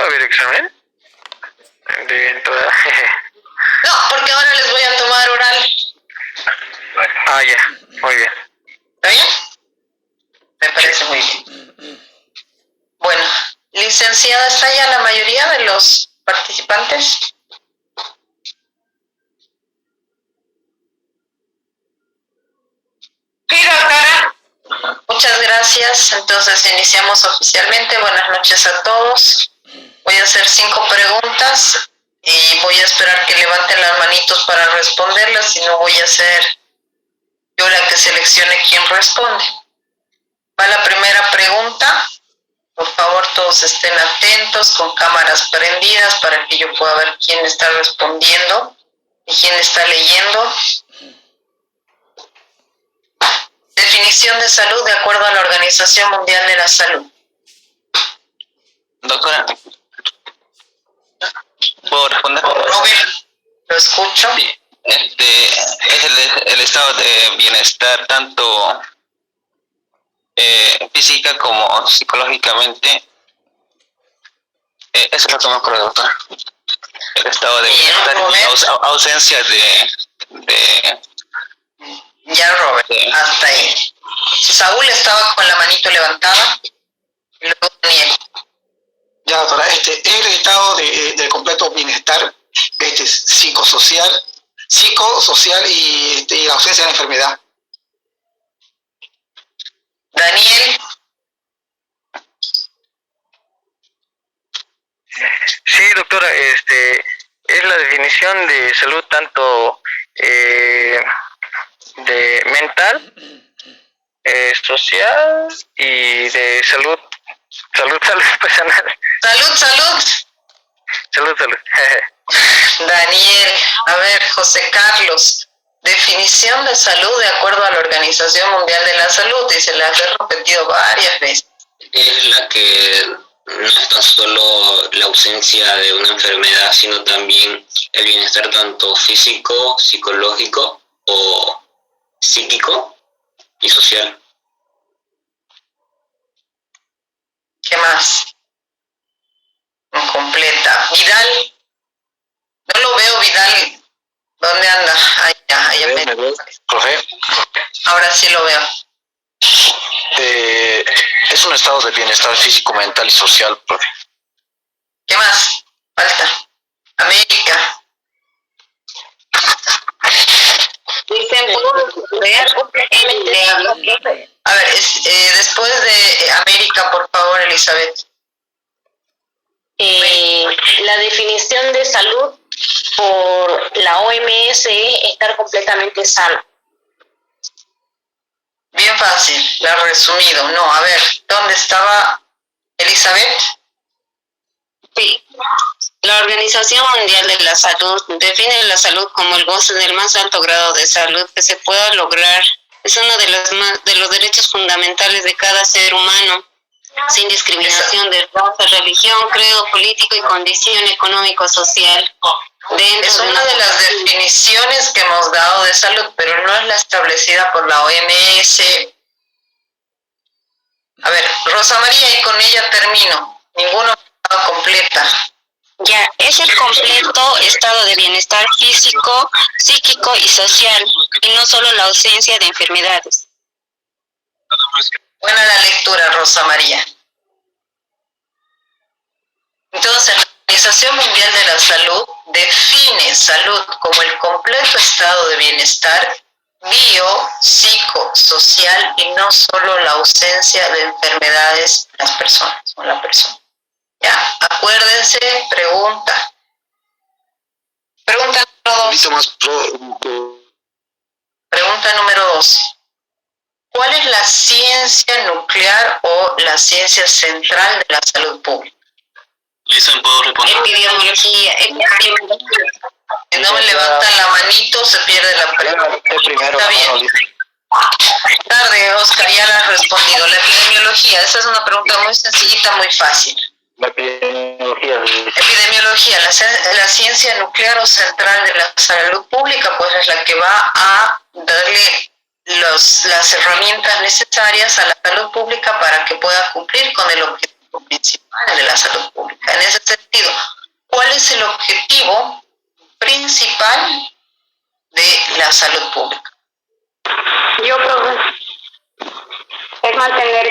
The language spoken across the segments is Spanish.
haber examen de entrada. No, porque ahora les voy a tomar oral. Ah, ya, muy bien. ¿Está bien? Me parece muy bien. Bueno, licenciada, ¿está ya la mayoría de los participantes? Sí, doctora. Muchas gracias. Entonces iniciamos oficialmente. Buenas noches a todos. Voy a hacer 5 preguntas y voy a esperar que levanten las manitos para responderlas, si no voy a ser yo la que seleccione quién responde. Va la primera pregunta. Por favor, todos estén atentos, con cámaras prendidas para que yo pueda ver quién está respondiendo y quién está leyendo. Definición de salud de acuerdo a la Organización Mundial de la Salud. Doctora, ¿puedo responder? Robert, lo escucho. Sí. Es el estado de bienestar tanto física como psicológicamente. Eso es lo que me acuerdo, doctora. El estado de bienestar y ausencia de Ya, Robert, hasta ahí. Saúl estaba con la manito levantada. Y luego Daniel. Ya, doctora, es el estado de completo bienestar psicosocial y la ausencia de la enfermedad. Daniel. Sí, doctora, es la definición de salud tanto de mental, social y de salud personal. Salud. Daniel, a ver, José Carlos, definición de salud de acuerdo a la Organización Mundial de la Salud, y se la he repetido varias veces. Es la que no es tan solo la ausencia de una enfermedad, sino también el bienestar tanto físico, psicológico o psíquico y social. ¿Qué más? Completa. Vidal. No lo veo, Vidal. ¿Dónde anda? Allá ¿Me ves, profe? Ahora sí lo veo. Es un estado de bienestar físico, mental y social, profe. ¿Qué más? Falta. América. A ver, después de América, por favor, Elizabeth. La definición de salud por la OMS es estar completamente sano. Bien fácil, la he resumido. No, a ver, ¿dónde estaba Elizabeth? Sí. La Organización Mundial de la Salud define la salud como el goce del más alto grado de salud que se pueda lograr. Es uno de los derechos fundamentales de cada ser humano, sin discriminación de raza, religión, credo político y condición económico-social. Es una de las definiciones que hemos dado de salud, pero no es la establecida por la OMS. A ver, Rosa María, y con ella termino. Ninguno completa. Ya, es el completo estado de bienestar físico, psíquico y social, y no solo la ausencia de enfermedades. Buena la lectura, Rosa María. Entonces, la Organización Mundial de la Salud define salud como el completo estado de bienestar biopsicosocial y no solo la ausencia de enfermedades en las personas o en la persona. Ya, acuérdense, pregunta. Pregunta número 2. Pregunta número 2. ¿Cuál es la ciencia nuclear o la ciencia central de la salud pública? Lisa, ¿puedo responder? Epidemiología. Si no me levantan la manito, se pierde la pregunta. Está bien. Tarde, Oscar, ya la has respondido. La epidemiología, esa es una pregunta muy sencillita, muy fácil. La epidemiología. Epidemiología, la ciencia nuclear o central de la salud pública, pues es la que va a darle las herramientas necesarias a la salud pública para que pueda cumplir con el objetivo principal de la salud pública. En ese sentido, ¿cuál es el objetivo principal de la salud pública? Yo creo es mantener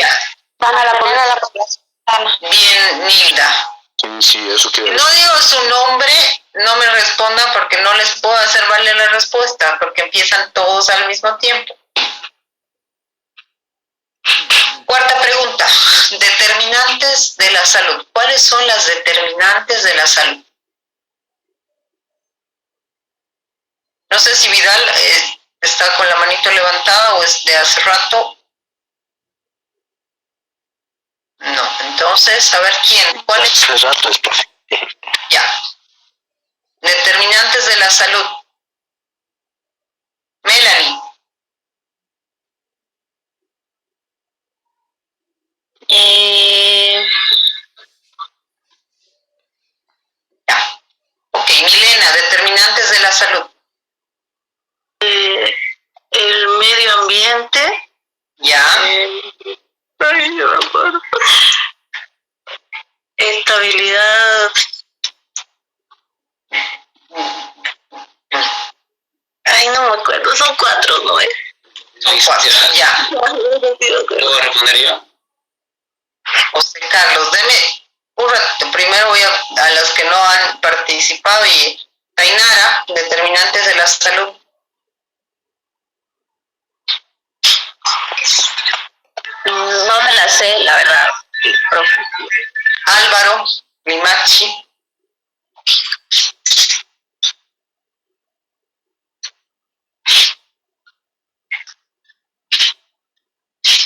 sana la población sana. Bien, Nilda. Sí, eso quiero Si no decir. digo su nombre, no me respondan porque no les puedo hacer valer la respuesta, porque empiezan todos al mismo tiempo. Cuarta pregunta, determinantes de la salud. ¿Cuáles son las determinantes de la salud? No sé si Vidal está con la manito levantada o es de hace rato. No, entonces, a ver quién. ¿Cuál es? Hace rato es, profe. Ya. Determinantes de la salud. Melanie. Ya. Ok, Milena, determinantes de la salud. El medio ambiente. Ya. Ay, no me acuerdo. Estabilidad. Ay, no me acuerdo, son 4, ¿no es? Son 4. Ya. ¿Puedo responder yo? José Carlos, deme un ratito. Primero voy a los que no han participado y Tainara, determinantes de la salud. No me la sé, la verdad, profe. Álvaro, Mimachi.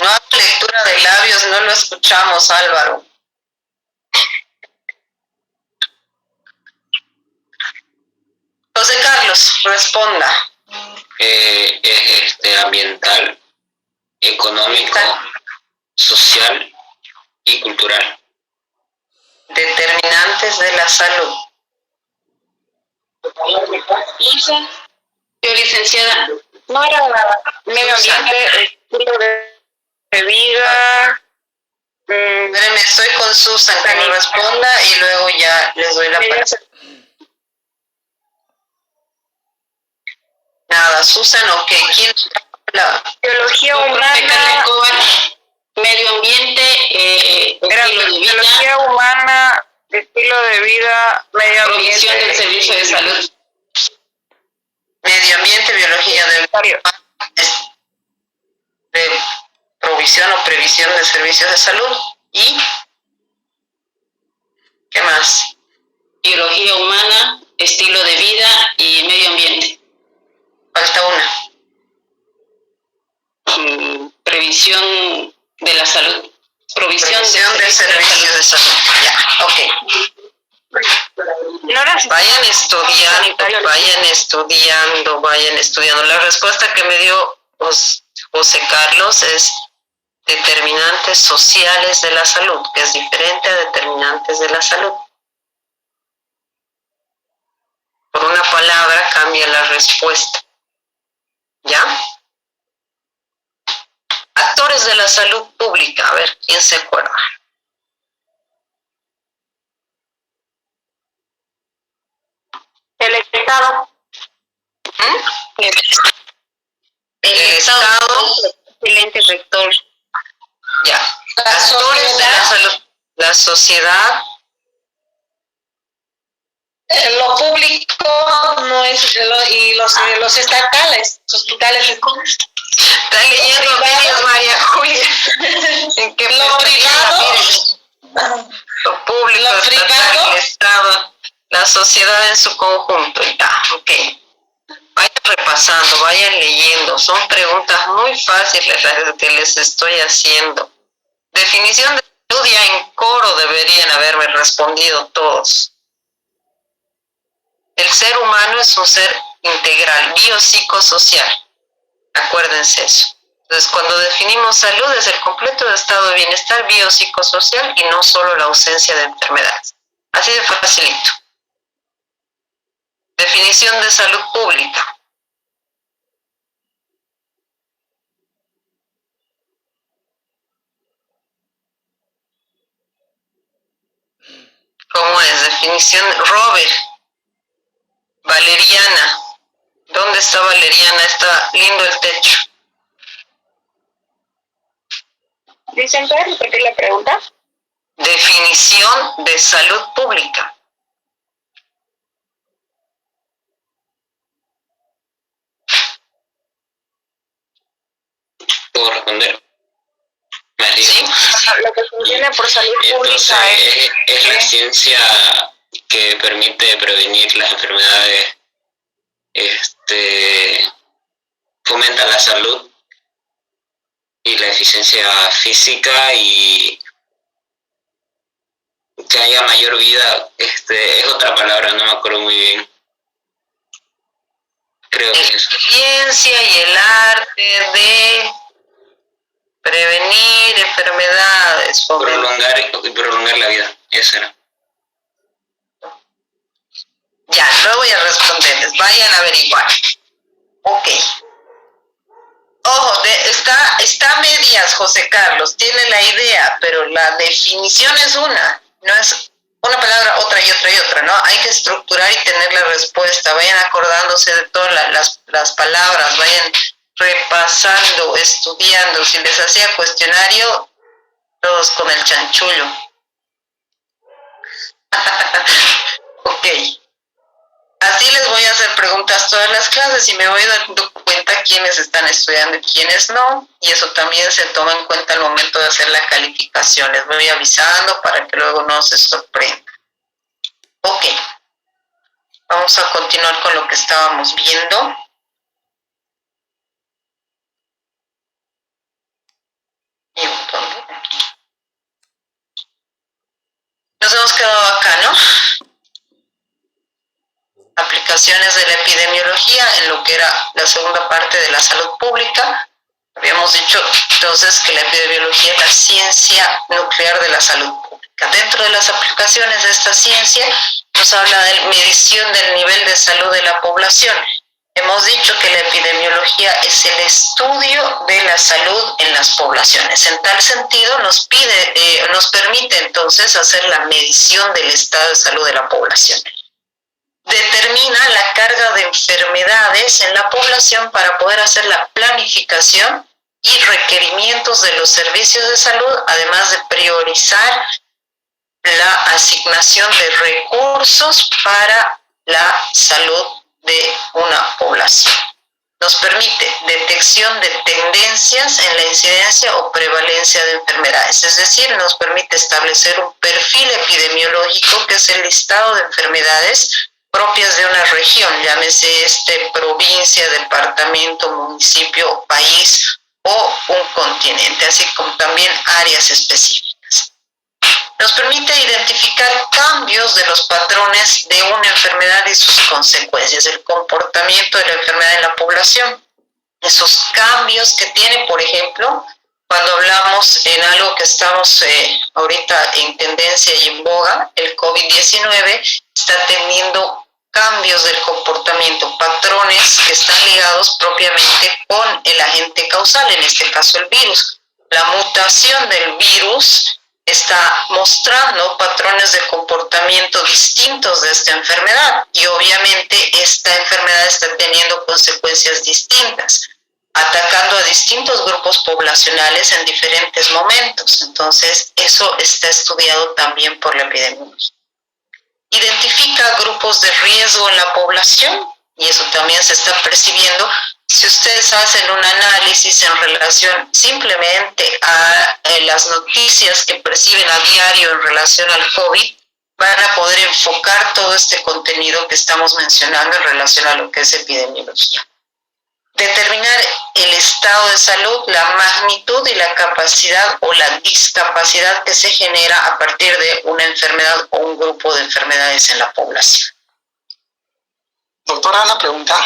No hago lectura de labios, no lo escuchamos, Álvaro. José Carlos, responda. Es ambiental, económico, social y cultural. Determinantes de la salud. Yo, licenciada. No era nada. Medio ambiente, estilo de vida. Espérenme, estoy con Susan, que me responda y luego ya les doy la palabra. Nada, Susan, ok. ¿Quién habla? Biología humana. Medio ambiente, Era estilo de vida, biología humana, estilo de vida, medio provisión del ambiente. servicio de salud. Medio ambiente, biología de provisión o previsión de servicios de salud. ¿Y qué más? Biología humana, estilo de vida y medio ambiente. Falta una. Previsión de la salud. Provisión de servicios de salud. Ya, ok. No era Vayan estudiando. La respuesta que me dio José Carlos es determinantes sociales de la salud, que es diferente a determinantes de la salud. Por una palabra cambia la respuesta. ¿Ya? Actores de la salud pública, a ver, ¿quién se acuerda? el Estado. El Estado, El ente rector. ya. Actores de la salud. La sociedad. Lo público no es y los estatales, hospitales. Está leyendo bien, María Julia. ¿En qué Lo privado. Lo público, Lo estatal, privado. el Estado, la sociedad en su conjunto. Ya, ok. Vayan repasando, vayan leyendo. Son preguntas muy fáciles las que les estoy haciendo. Definición de salud, ya en coro deberían haberme respondido todos. El ser humano es un ser integral, biopsicosocial. Acuérdense eso. Entonces, cuando definimos salud, es el completo estado de bienestar biopsicosocial y no solo la ausencia de enfermedades. Así de facilito. Definición de salud pública. definición, Robert, Valeriana. ¿Dónde está Valeriana? Está lindo el techo. Dicen, ¿puedes repetir la pregunta? Definición de salud pública. ¿Puedo responder? María. ¿Sí? Lo que funciona por salud Entonces, pública es la ciencia que permite prevenir las enfermedades, fomenta la salud y la eficiencia física y que haya mayor vida, es otra palabra, no me acuerdo muy bien. Creo que es Ciencia y el arte de prevenir enfermedades. prolongar la vida, eso era. Ya, no voy a responderles, vayan a averiguar. Ok. Ojo, está a medias, José Carlos, tiene la idea, pero la definición es una, no es una palabra, otra y otra y otra, ¿no? Hay que estructurar y tener la respuesta, vayan acordándose de todas las palabras, vayan repasando, estudiando. Si les hacía cuestionario, todos con el chanchullo. Ok. Así les voy a hacer preguntas todas las clases y me voy dando cuenta quiénes están estudiando y quiénes no. Y eso también se toma en cuenta al momento de hacer la calificación. Les voy avisando para que luego no se sorprendan. Ok. Vamos a continuar con lo que estábamos viendo. Y ¿dónde? Nos hemos quedado acá, ¿no? Aplicaciones de la epidemiología en lo que era la segunda parte de la salud pública. Habíamos dicho entonces que la epidemiología es la ciencia nuclear de la salud pública. Dentro de las aplicaciones de esta ciencia nos habla de medición del nivel de salud de la población. Hemos dicho que la epidemiología es el estudio de la salud en las poblaciones. En tal sentido nos permite entonces hacer la medición del estado de salud de la población. Determina la carga de enfermedades en la población para poder hacer la planificación y requerimientos de los servicios de salud, además de priorizar la asignación de recursos para la salud de una población. Nos permite detección de tendencias en la incidencia o prevalencia de enfermedades, es decir, nos permite establecer un perfil epidemiológico que es el listado de enfermedades propias de una región, llámese provincia, departamento, municipio, país o un continente, así como también áreas específicas. Nos permite identificar cambios de los patrones de una enfermedad y sus consecuencias, el comportamiento de la enfermedad en la población, esos cambios que tiene, por ejemplo, cuando hablamos en algo que estamos ahorita en tendencia y en boga, el COVID-19 está teniendo cambios del comportamiento, patrones que están ligados propiamente con el agente causal, en este caso el virus. La mutación del virus está mostrando patrones de comportamiento distintos de esta enfermedad y obviamente esta enfermedad está teniendo consecuencias distintas, atacando a distintos grupos poblacionales en diferentes momentos. Entonces, eso está estudiado también por la epidemiología. Identifica grupos de riesgo en la población y eso también se está percibiendo. Si ustedes hacen un análisis en relación simplemente a las noticias que perciben a diario en relación al COVID, van a poder enfocar todo este contenido que estamos mencionando en relación a lo que es epidemiología. Determinar el estado de salud, la magnitud y la capacidad o la discapacidad que se genera a partir de una enfermedad o un grupo de enfermedades en la población. Doctora, una pregunta.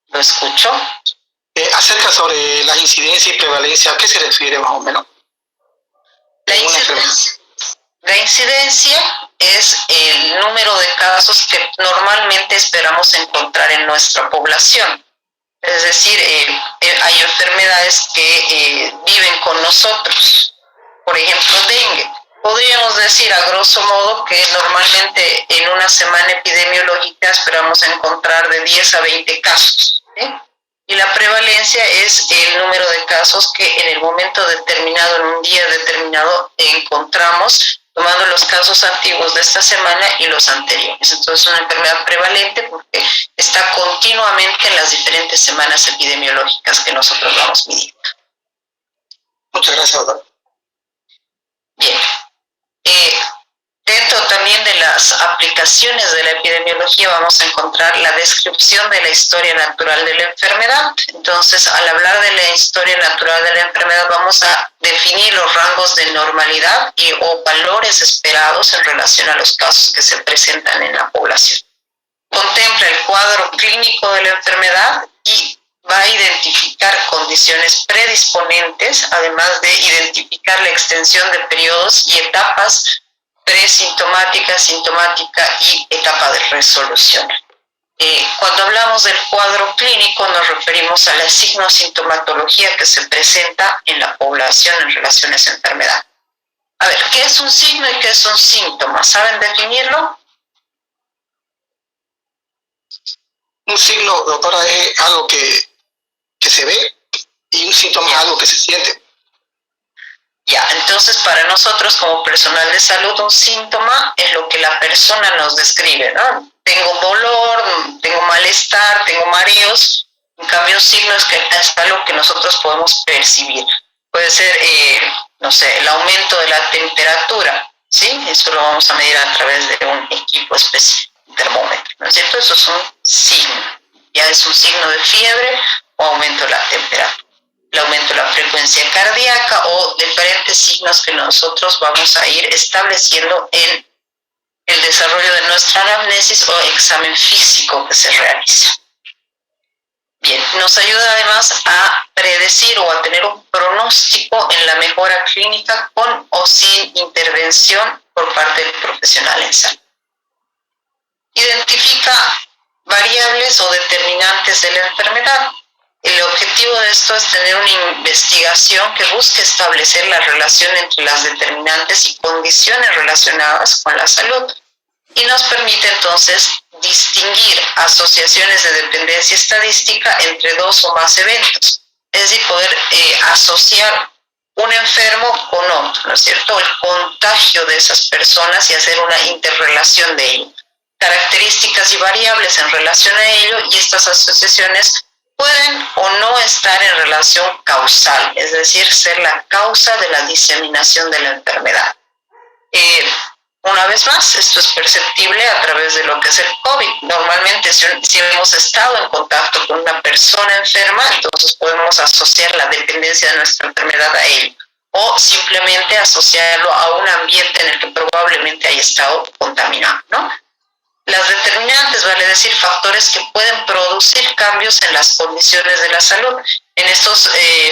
¿Lo escucho? Acerca sobre la incidencia y prevalencia, ¿a qué se refiere más o menos? La incidencia es el número de casos que normalmente esperamos encontrar en nuestra población. Es decir, hay enfermedades que viven con nosotros. Por ejemplo, dengue. Podríamos decir a grosso modo que normalmente en una semana epidemiológica esperamos encontrar de 10 a 20 casos, ¿sí? Y la prevalencia es el número de casos que en el momento determinado, en un día determinado, encontramos, tomando los casos antiguos de esta semana y los anteriores. Entonces, es una enfermedad prevalente porque está continuamente en las diferentes semanas epidemiológicas que nosotros vamos midiendo. Muchas gracias, doctor. Bien. Dentro también de las aplicaciones de la epidemiología vamos a encontrar la descripción de la historia natural de la enfermedad. Entonces, al hablar de la historia natural de la enfermedad, vamos a definir los rangos de normalidad o valores esperados en relación a los casos que se presentan en la población. Contempla el cuadro clínico de la enfermedad y va a identificar condiciones predisponentes, además de identificar la extensión de periodos y etapas presintomática, sintomática y etapa de resolución. Cuando hablamos del cuadro clínico nos referimos a la signo-sintomatología que se presenta en la población en relación a esa enfermedad. A ver, ¿qué es un signo y qué es un síntoma? ¿Saben definirlo? Un signo, doctora, es algo que se ve y un síntoma es algo que se siente. Ya, entonces para nosotros como personal de salud un síntoma es lo que la persona nos describe, ¿no? Tengo dolor, tengo malestar, tengo mareos. En cambio un signo es algo que nosotros podemos percibir. Puede ser, no sé, el aumento de la temperatura, ¿sí? Eso lo vamos a medir a través de un equipo específico, un termómetro, ¿no es cierto? Eso es un signo. Ya es un signo de fiebre o aumento de la temperatura. El aumento de la frecuencia cardíaca o diferentes signos que nosotros vamos a ir estableciendo en el desarrollo de nuestra anamnesis o examen físico que se realiza. Bien, nos ayuda además a predecir o a tener un pronóstico en la mejora clínica con o sin intervención por parte del profesional en salud. Identifica variables o determinantes de la enfermedad. El objetivo de esto es tener una investigación que busque establecer la relación entre las determinantes y condiciones relacionadas con la salud y nos permite entonces distinguir asociaciones de dependencia estadística entre dos o más eventos, es decir, poder asociar un enfermo con otro, ¿no es cierto? El contagio de esas personas y hacer una interrelación de ello, características y variables en relación a ello y estas asociaciones pueden o no estar en relación causal, es decir, ser la causa de la diseminación de la enfermedad. Una vez más, esto es perceptible a través de lo que es el COVID. Normalmente, si hemos estado en contacto con una persona enferma, entonces podemos asociar la dependencia de nuestra enfermedad a él, o simplemente asociarlo a un ambiente en el que probablemente haya estado contaminado, ¿no? Las determinantes, vale decir, factores que pueden producir cambios en las condiciones de la salud. En estos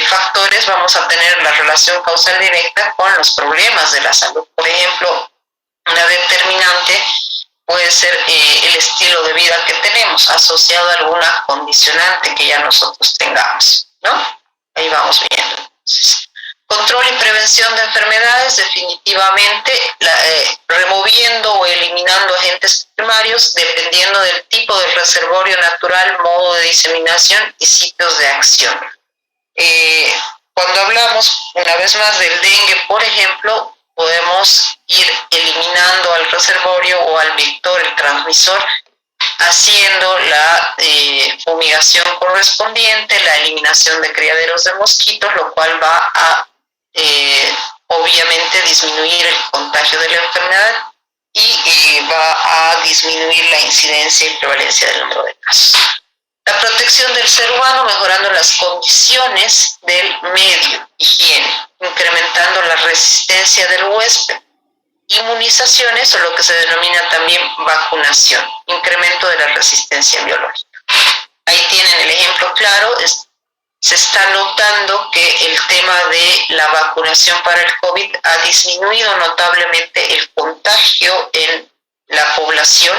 factores vamos a tener la relación causal directa con los problemas de la salud. Por ejemplo, una determinante puede ser el estilo de vida que tenemos, asociado a alguna condicionante que ya nosotros tengamos, ¿no? Ahí vamos viendo. Entonces, control y prevención de enfermedades, definitivamente removiendo o eliminando agentes primarios dependiendo del tipo de reservorio natural, modo de diseminación y sitios de acción. Cuando hablamos una vez más del dengue, por ejemplo, podemos ir eliminando al reservorio o al vector, el transmisor, haciendo la fumigación correspondiente, la eliminación de criaderos de mosquitos, lo cual va a obviamente disminuir el contagio de la enfermedad y va a disminuir la incidencia y prevalencia del número de casos. La protección del ser humano mejorando las condiciones del medio, higiene, incrementando la resistencia del huésped, inmunizaciones o lo que se denomina también vacunación, incremento de la resistencia biológica. Ahí tienen el ejemplo claro. Se está notando que el tema de la vacunación para el COVID ha disminuido notablemente el contagio en la población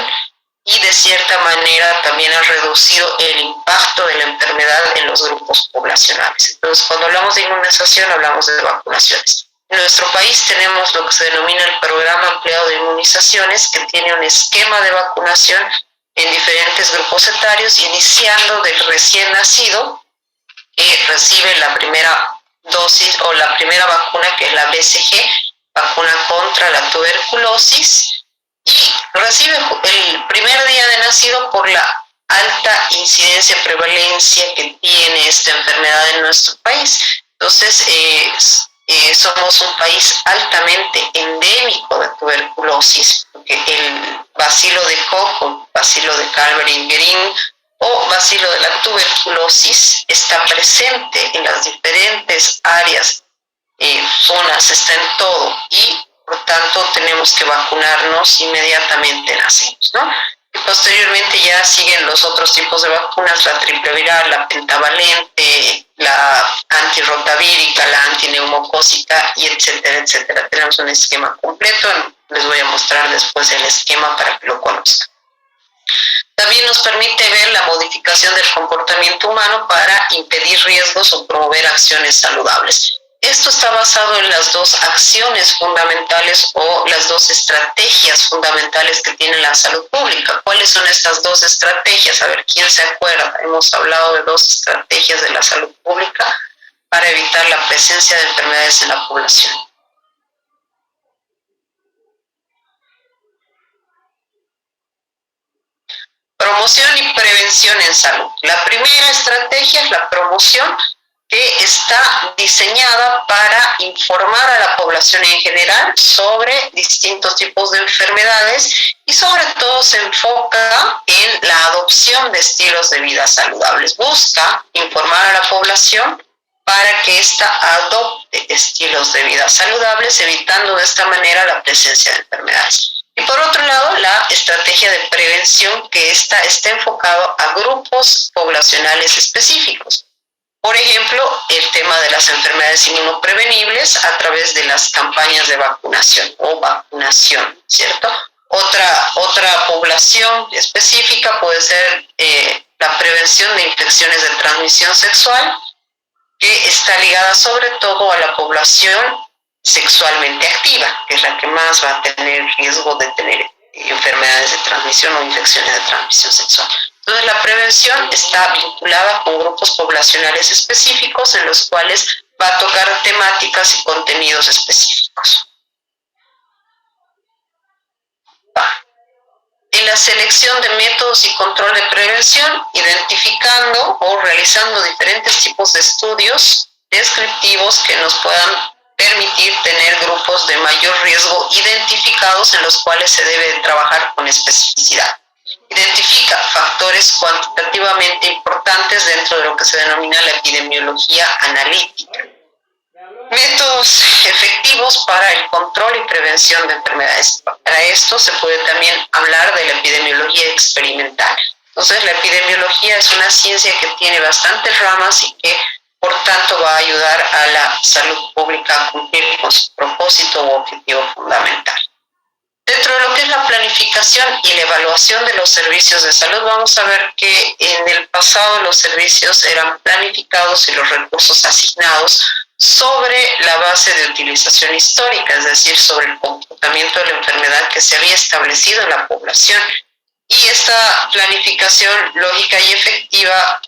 y de cierta manera también ha reducido el impacto de la enfermedad en los grupos poblacionales. Entonces, cuando hablamos de inmunización, hablamos de vacunaciones. En nuestro país tenemos lo que se denomina el Programa Ampliado de Inmunizaciones, que tiene un esquema de vacunación en diferentes grupos etarios, iniciando del recién nacido, que recibe la primera dosis o la primera vacuna, que es la BCG, vacuna contra la tuberculosis, y recibe el primer día de nacido por la alta incidencia, prevalencia que tiene esta enfermedad en nuestro país. Entonces, somos un país altamente endémico de tuberculosis, porque el bacilo de Koch, o bacilo de Calvert-Guerin o bacilo de la tuberculosis está presente en las diferentes áreas, zonas, está en todo, y por tanto tenemos que vacunarnos inmediatamente nacemos, ¿no? Y posteriormente ya siguen los otros tipos de vacunas, la triple viral, la pentavalente, la antirrotavírica, la antineumocócica, y etcétera, etcétera. Tenemos un esquema completo, les voy a mostrar después el esquema para que lo conozcan. También nos permite ver la modificación del comportamiento humano para impedir riesgos o promover acciones saludables. Esto está basado en las dos acciones fundamentales o las dos estrategias fundamentales que tiene la salud pública. ¿Cuáles son estas dos estrategias? A ver, ¿quién se acuerda? Hemos hablado de dos estrategias de la salud pública para evitar la presencia de enfermedades en la población. Promoción y prevención en salud. La primera estrategia es la promoción, que está diseñada para informar a la población en general sobre distintos tipos de enfermedades, y sobre todo se enfoca en la adopción de estilos de vida saludables. Busca informar a la población para que ésta adopte estilos de vida saludables, evitando de esta manera la presencia de enfermedades. Y por otro lado, la estrategia de prevención, que está enfocado a grupos poblacionales específicos. Por ejemplo, el tema de las enfermedades inmunoprevenibles a través de las campañas de vacunación o vacunación, ¿cierto? Otra población específica puede ser la prevención de infecciones de transmisión sexual, que está ligada sobre todo a la población sexualmente activa, que es la que más va a tener riesgo de tener enfermedades de transmisión o infecciones de transmisión sexual. Entonces, la prevención está vinculada con grupos poblacionales específicos en los cuales va a tocar temáticas y contenidos específicos. En la selección de métodos y control de prevención, identificando o realizando diferentes tipos de estudios descriptivos que nos puedan permitir tener grupos de mayor riesgo identificados en los cuales se debe trabajar con especificidad. Identifica factores cuantitativamente importantes dentro de lo que se denomina la epidemiología analítica. Métodos efectivos para el control y prevención de enfermedades. Para esto se puede también hablar de la epidemiología experimental. Entonces, la epidemiología es una ciencia que tiene bastantes ramas y que, por tanto, va a ayudar a la salud pública a cumplir con su propósito u objetivo fundamental. Dentro de lo que es la planificación y la evaluación de los servicios de salud, vamos a ver que en el pasado los servicios eran planificados y los recursos asignados sobre la base de utilización histórica, es decir, sobre el comportamiento de la enfermedad que se había establecido en la población. Y esta planificación lógica y efectiva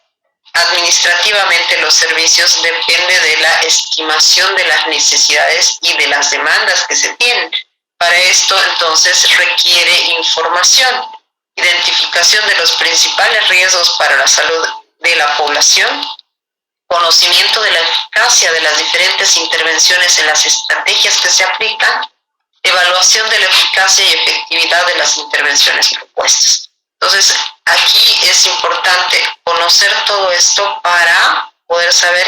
administrativamente los servicios depende de la estimación de las necesidades y de las demandas que se tienen. Para esto, entonces, requiere información, identificación de los principales riesgos para la salud de la población, conocimiento de la eficacia de las diferentes intervenciones en las estrategias que se aplican, evaluación de la eficacia y efectividad de las intervenciones propuestas. Entonces, aquí es importante conocer todo esto para poder saber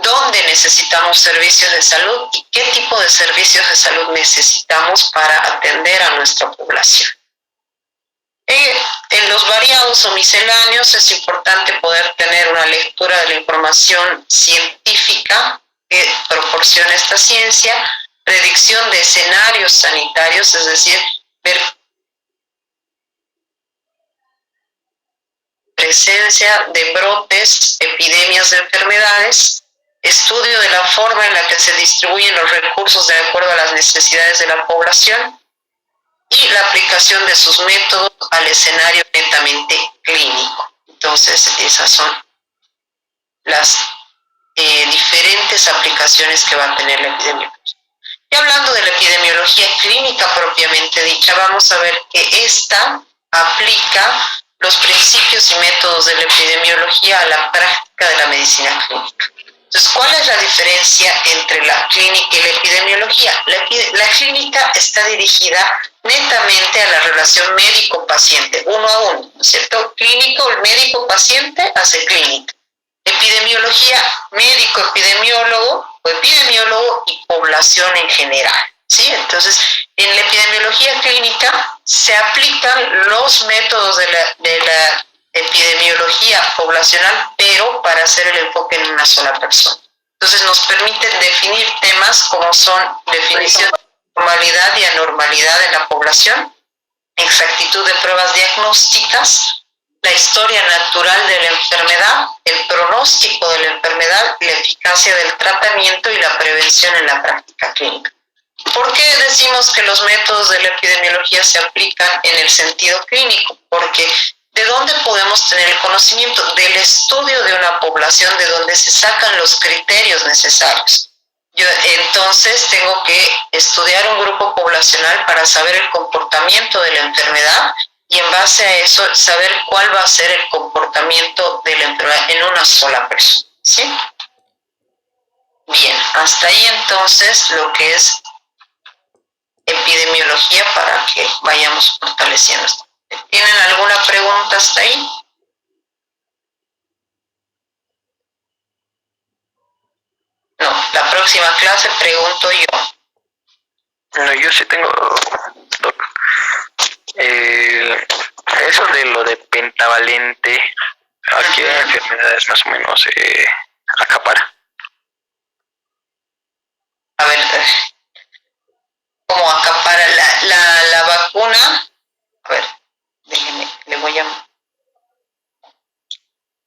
dónde necesitamos servicios de salud y qué tipo de servicios de salud necesitamos para atender a nuestra población. En los variados o misceláneos es importante poder tener una lectura de la información científica que proporciona esta ciencia, predicción de escenarios sanitarios, es decir, ver presencia de brotes, epidemias de enfermedades, estudio de la forma en la que se distribuyen los recursos de acuerdo a las necesidades de la población y la aplicación de sus métodos al escenario netamente clínico. Entonces, esas son las diferentes aplicaciones que va a tener la epidemiología. Y hablando de la epidemiología clínica propiamente dicha, vamos a ver que esta aplica los principios y métodos de la epidemiología a la práctica de la medicina clínica. Entonces, ¿cuál es la diferencia entre la clínica y la epidemiología? La clínica está dirigida netamente a la relación médico-paciente, uno a uno, ¿no es cierto? Clínico, el médico-paciente hace clínica. Epidemiología, médico-epidemiólogo o epidemiólogo y población en general, ¿sí? Entonces, en la epidemiología clínica se aplican los métodos de la epidemiología poblacional, pero para hacer el enfoque en una sola persona. Entonces, nos permiten definir temas como son definición de normalidad y anormalidad en la población, exactitud de pruebas diagnósticas, la historia natural de la enfermedad, el pronóstico de la enfermedad, la eficacia del tratamiento y la prevención en la práctica clínica. ¿Por qué decimos que los métodos de la epidemiología se aplican en el sentido clínico? Porque ¿de dónde podemos tener el conocimiento? Del estudio de una población, de donde se sacan los criterios necesarios. Yo entonces tengo que estudiar un grupo poblacional para saber el comportamiento de la enfermedad y en base a eso saber cuál va a ser el comportamiento de la enfermedad en una sola persona, ¿sí? Bien, hasta ahí entonces lo que es epidemiología para que vayamos fortaleciendo esto. ¿Tienen alguna pregunta hasta ahí? No, la próxima clase pregunto yo. No, yo sí tengo, doc. Eso de lo de pentavalente, ¿a qué enfermedades más o menos acapara? A ver, ¿cómo acapara la vacuna? A ver, déjenme, le voy a...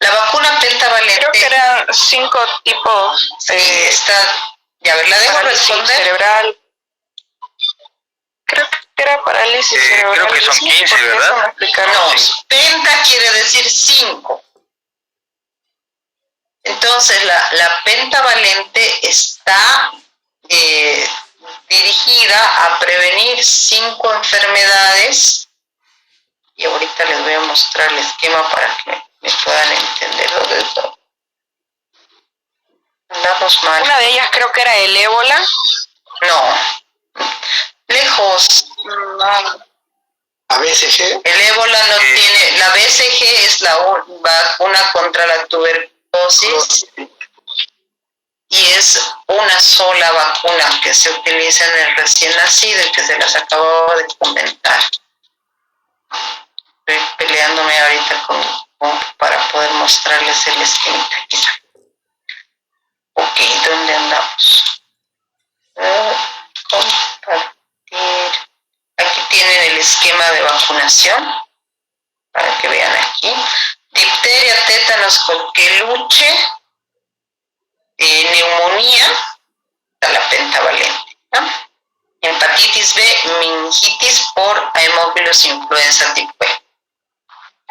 La vacuna pentavalente... Creo que eran 5 tipos. Sí, está... Ya, a ver, la dejo responder. Cerebral. Creo que era parálisis cerebral. Creo que son 15, ¿verdad? No, penta quiere decir 5. Entonces, la pentavalente está dirigida a prevenir 5 enfermedades. Y ahorita les voy a mostrar el esquema para que me puedan entenderlo de todo. Andamos mal. Una de ellas creo que era el ébola. No. Lejos. No. ¿La BCG? El ébola no tiene. La BCG es la vacuna contra la tuberculosis. Y es una sola vacuna que se utiliza en el recién nacido y que se las acabo de comentar. Estoy peleándome ahorita para poder mostrarles el esquema. Ok, ¿dónde andamos? Compartir. Aquí tienen el esquema de vacunación para que vean aquí. Difteria, tétanos, coqueluche, neumonía, está la pentavalente, ¿no? Hepatitis B, meningitis por Haemophilus influenza tipo B.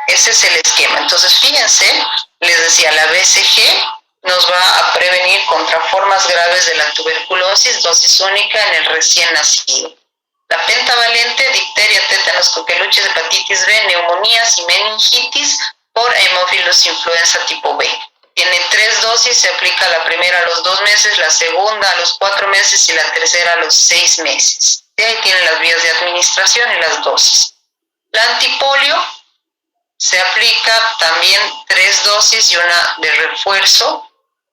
Ese es el esquema. Entonces, fíjense, les decía, la BCG nos va a prevenir contra formas graves de la tuberculosis, dosis única en el recién nacido. La pentavalente, difteria, tétanos, coqueluches, hepatitis B, neumonías y meningitis por Haemophilus influenza tipo B. Tiene 3 dosis, se aplica la primera a los 2 meses, la segunda a los 4 meses y la tercera a los 6 meses. Y ahí tienen las vías de administración y las dosis. La antipolio se aplica también 3 dosis y una de refuerzo,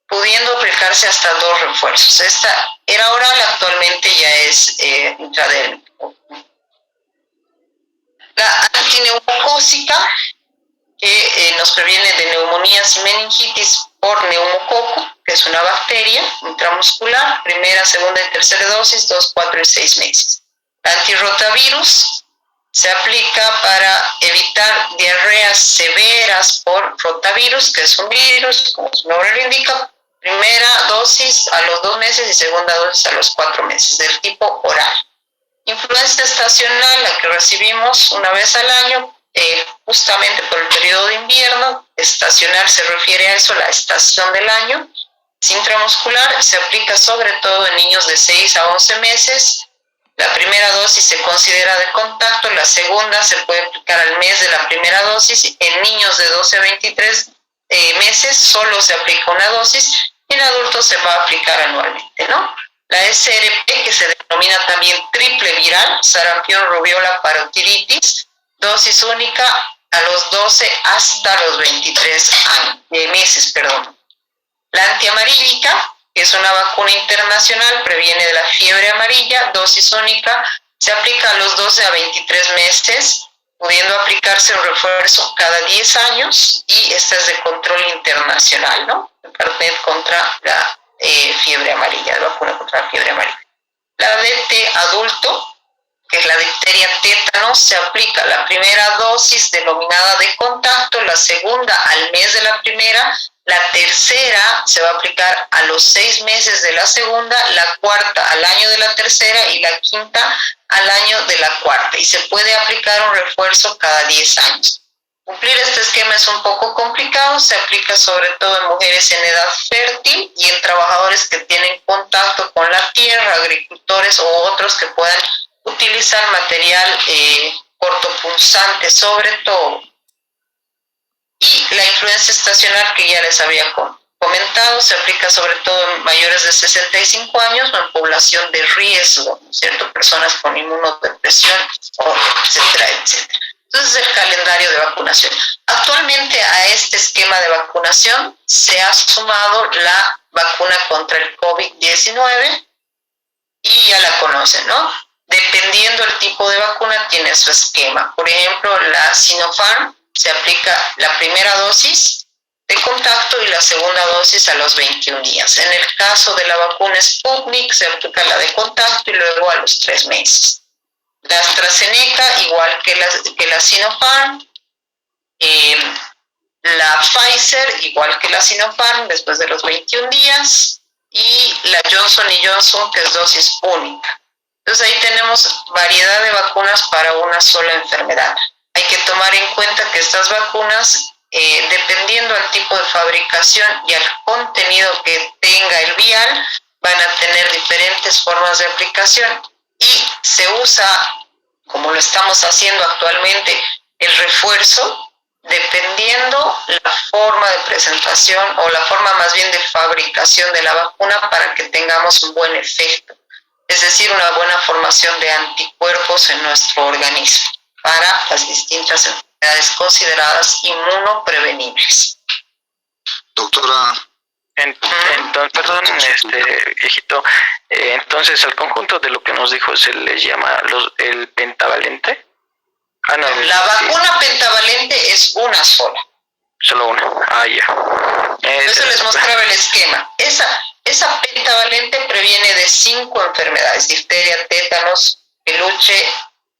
pudiendo aplicarse hasta 2 refuerzos. Esta era oral, actualmente ya es intradérmica. La antineumocócica, que nos previene de neumonías y meningitis por neumococo, que es una bacteria intramuscular, primera, segunda y tercera dosis, 2, 4 y 6 meses. La antirrotavirus se aplica para evitar diarreas severas por rotavirus, que es un virus, como su nombre lo indica, Primera dosis a los 2 meses y segunda dosis a los 4 meses, del tipo oral. Influenza estacional, la que recibimos una vez al año, justamente por el periodo de invierno. Estacional se refiere a eso, la estación del año. Intramuscular se aplica sobre todo en niños de 6 a 11 meses. La primera dosis se considera de contacto, la segunda se puede aplicar al mes de la primera dosis. En niños de 12 a 23 meses solo se aplica una dosis y en adultos se va a aplicar anualmente, ¿no? La SRP, que se denomina también triple viral, sarampión, rubiola, parotiritis, dosis única a los 12 hasta los 23 meses. La antiamarílica, que es una vacuna internacional, previene de la fiebre amarilla, dosis única, se aplica a los 12 a 23 meses, pudiendo aplicarse un refuerzo cada 10 años, y esta es de control internacional, ¿no? El carnet contra la fiebre amarilla, la vacuna contra la fiebre amarilla. La DT adulto, que es la difteria tétano, se aplica la primera dosis denominada de contacto, la segunda al mes de la primera, la tercera se va a aplicar a los 6 meses de la segunda, la cuarta al año de la tercera y la quinta al año de la cuarta. Y se puede aplicar un refuerzo cada 10 años. Cumplir este esquema es un poco complicado, se aplica sobre todo en mujeres en edad fértil y en trabajadores que tienen contacto con la tierra, agricultores o otros que puedan utilizar material cortopunzante sobre todo. Y la influenza estacional, que ya les había comentado, se aplica sobre todo en mayores de 65 años o en población de riesgo, ¿cierto? Personas con inmunodepresión, etcétera, etcétera. Entonces, el calendario de vacunación. Actualmente a este esquema de vacunación se ha sumado la vacuna contra el COVID-19 y ya la conocen, ¿no? Dependiendo del tipo de vacuna, tiene su esquema. Por ejemplo, la Sinopharm se aplica la primera dosis de contacto y la segunda dosis a los 21 días. En el caso de la vacuna Sputnik, se aplica la de contacto y luego a los 3 meses. La AstraZeneca, igual que la Sinopharm. La Pfizer, igual que la Sinopharm, después de los 21 días. Y la Johnson & Johnson, que es dosis única. Entonces ahí tenemos variedad de vacunas para una sola enfermedad. Hay que tomar en cuenta que estas vacunas, dependiendo del tipo de fabricación y al contenido que tenga el vial, van a tener diferentes formas de aplicación. Y se usa, como lo estamos haciendo actualmente, el refuerzo, dependiendo la forma de presentación o la forma más bien de fabricación de la vacuna para que tengamos un buen efecto. Es decir, una buena formación de anticuerpos en nuestro organismo para las distintas enfermedades consideradas inmunoprevenibles. Doctora. Entonces, perdón, viejito, entonces al conjunto de lo que nos dijo se le llama el pentavalente. La vacuna pentavalente es una sola. Solo una. Ya. Eso les mostraba el esquema. Esa pentavalente previene de 5 enfermedades: difteria, tétanos, peluche,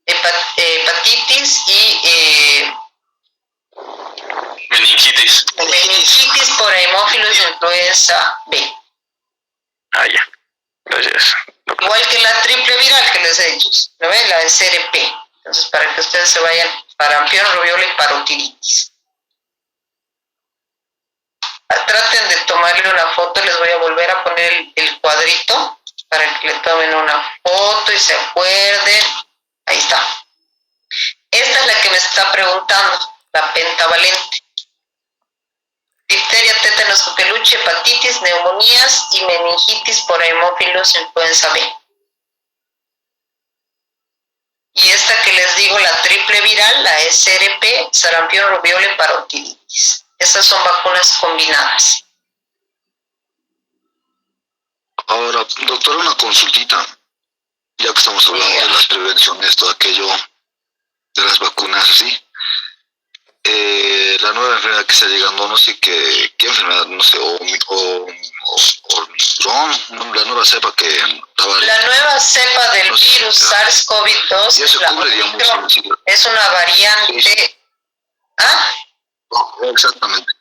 hepatitis y meningitis por hemófilos y influenza B. Ya. Entonces, igual que la triple viral que les he dicho, ¿no ven? La SRP. Entonces, para que ustedes se vayan, sarampión, rubiola y parotiritis. Traten de tomarle una foto, les voy a volver a poner el cuadrito para que le tomen una foto y se acuerden. Ahí está. Esta es la que me está preguntando, la pentavalente. Difteria, tétanos, peluche, hepatitis, neumonías y meningitis por hemófilos influenza B. Y esta que les digo, la triple viral, la SRP, sarampión, rubiola y parotiritis. Estas son vacunas combinadas. Ahora, doctora, una consultita. Ya que estamos hablando de la prevención de esto, aquello, de las vacunas, así. La nueva enfermedad que está llegando, no sé qué enfermedad, no sé, Omicron, la nueva cepa que estaba... La nueva cepa del virus SARS-CoV-2, es una variante... Exactamente.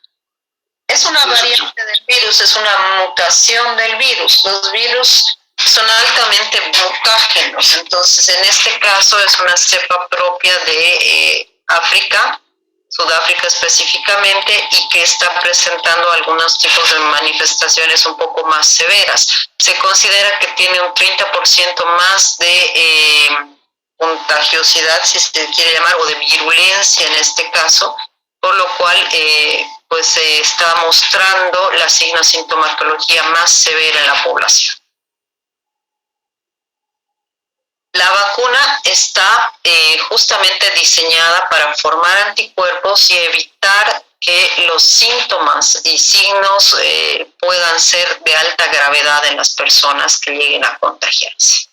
Es una variante del virus, es una mutación del virus. Los virus son altamente mutágenos, entonces en este caso es una cepa propia de África, Sudáfrica específicamente, y que está presentando algunos tipos de manifestaciones un poco más severas. Se considera que tiene un 30% más de contagiosidad, si se quiere llamar, o de virulencia en este caso, por lo cual pues se está mostrando la signo-sintomatología más severa en la población. La vacuna está justamente diseñada para formar anticuerpos y evitar que los síntomas y signos puedan ser de alta gravedad en las personas que lleguen a contagiarse.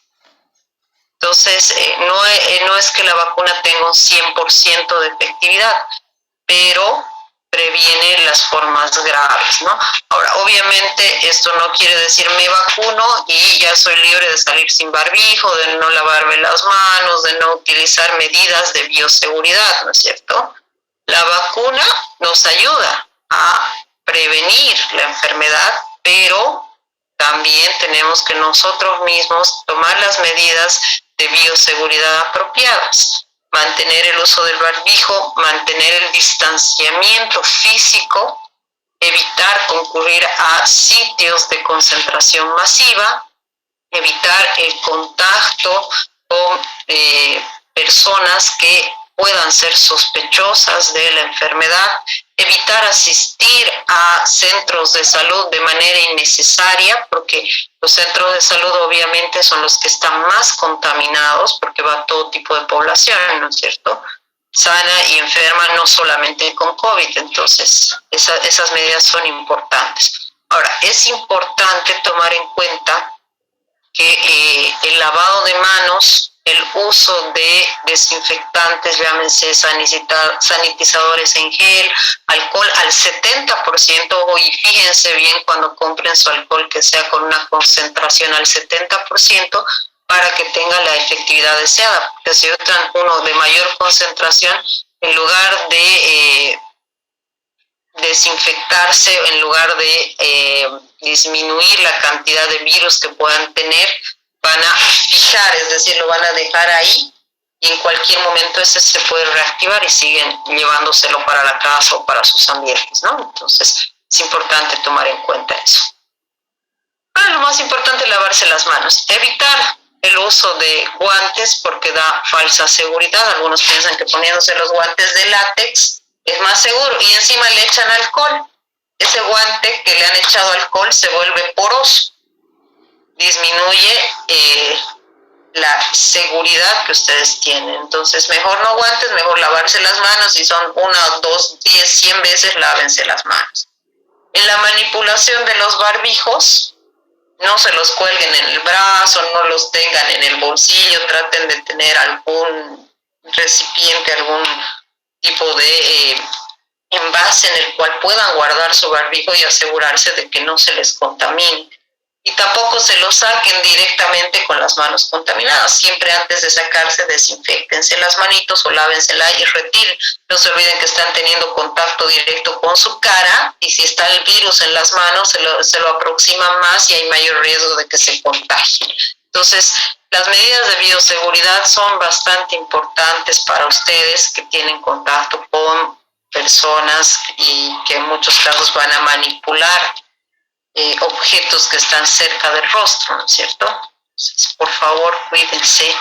Entonces, no es que la vacuna tenga un 100% de efectividad, pero previene las formas graves, ¿no? Ahora, obviamente, esto no quiere decir me vacuno y ya soy libre de salir sin barbijo, de no lavarme las manos, de no utilizar medidas de bioseguridad, ¿no es cierto? La vacuna nos ayuda a prevenir la enfermedad, pero también tenemos que nosotros mismos tomar las medidas de bioseguridad apropiadas. Mantener el uso del barbijo, mantener el distanciamiento físico, evitar concurrir a sitios de concentración masiva, evitar el contacto con personas que puedan ser sospechosas de la enfermedad, evitar asistir a centros de salud de manera innecesaria, porque los centros de salud obviamente son los que están más contaminados, porque va todo tipo de población, ¿no es cierto?, sana y enferma, no solamente con COVID. Entonces, esas medidas son importantes. Ahora, es importante tomar en cuenta que el lavado de manos, el uso de desinfectantes, llámense sanitizadores en gel, alcohol al 70%, y fíjense bien cuando compren su alcohol que sea con una concentración al 70% para que tenga la efectividad deseada. Porque si usan uno de mayor concentración, en lugar de desinfectarse, en lugar de disminuir la cantidad de virus que puedan tener, van a fijar, es decir, lo van a dejar ahí y en cualquier momento ese se puede reactivar y siguen llevándoselo para la casa o para sus ambientes, ¿no? Entonces es importante tomar en cuenta eso. Bueno, lo más importante es lavarse las manos, evitar el uso de guantes porque da falsa seguridad. Algunos piensan que poniéndose los guantes de látex es más seguro y encima le echan alcohol. Ese guante que le han echado alcohol se vuelve poroso, disminuye la seguridad que ustedes tienen. Entonces, mejor no guantes, mejor lavarse las manos. Si son 1, 2, 10, 100 veces, lávense las manos. En la manipulación de los barbijos, no se los cuelguen en el brazo, no los tengan en el bolsillo, traten de tener algún recipiente, algún tipo de envase en el cual puedan guardar su barbijo y asegurarse de que no se les contamine. Y tampoco se lo saquen directamente con las manos contaminadas. Siempre antes de sacarse, desinféctense las manitos o lávensela y retiren. No se olviden que están teniendo contacto directo con su cara y si está el virus en las manos, se lo aproximan más y hay mayor riesgo de que se contagien. Entonces, las medidas de bioseguridad son bastante importantes para ustedes que tienen contacto con personas y que en muchos casos van a manipular objetos que están cerca del rostro, ¿no es cierto? Entonces, por favor, cuídense.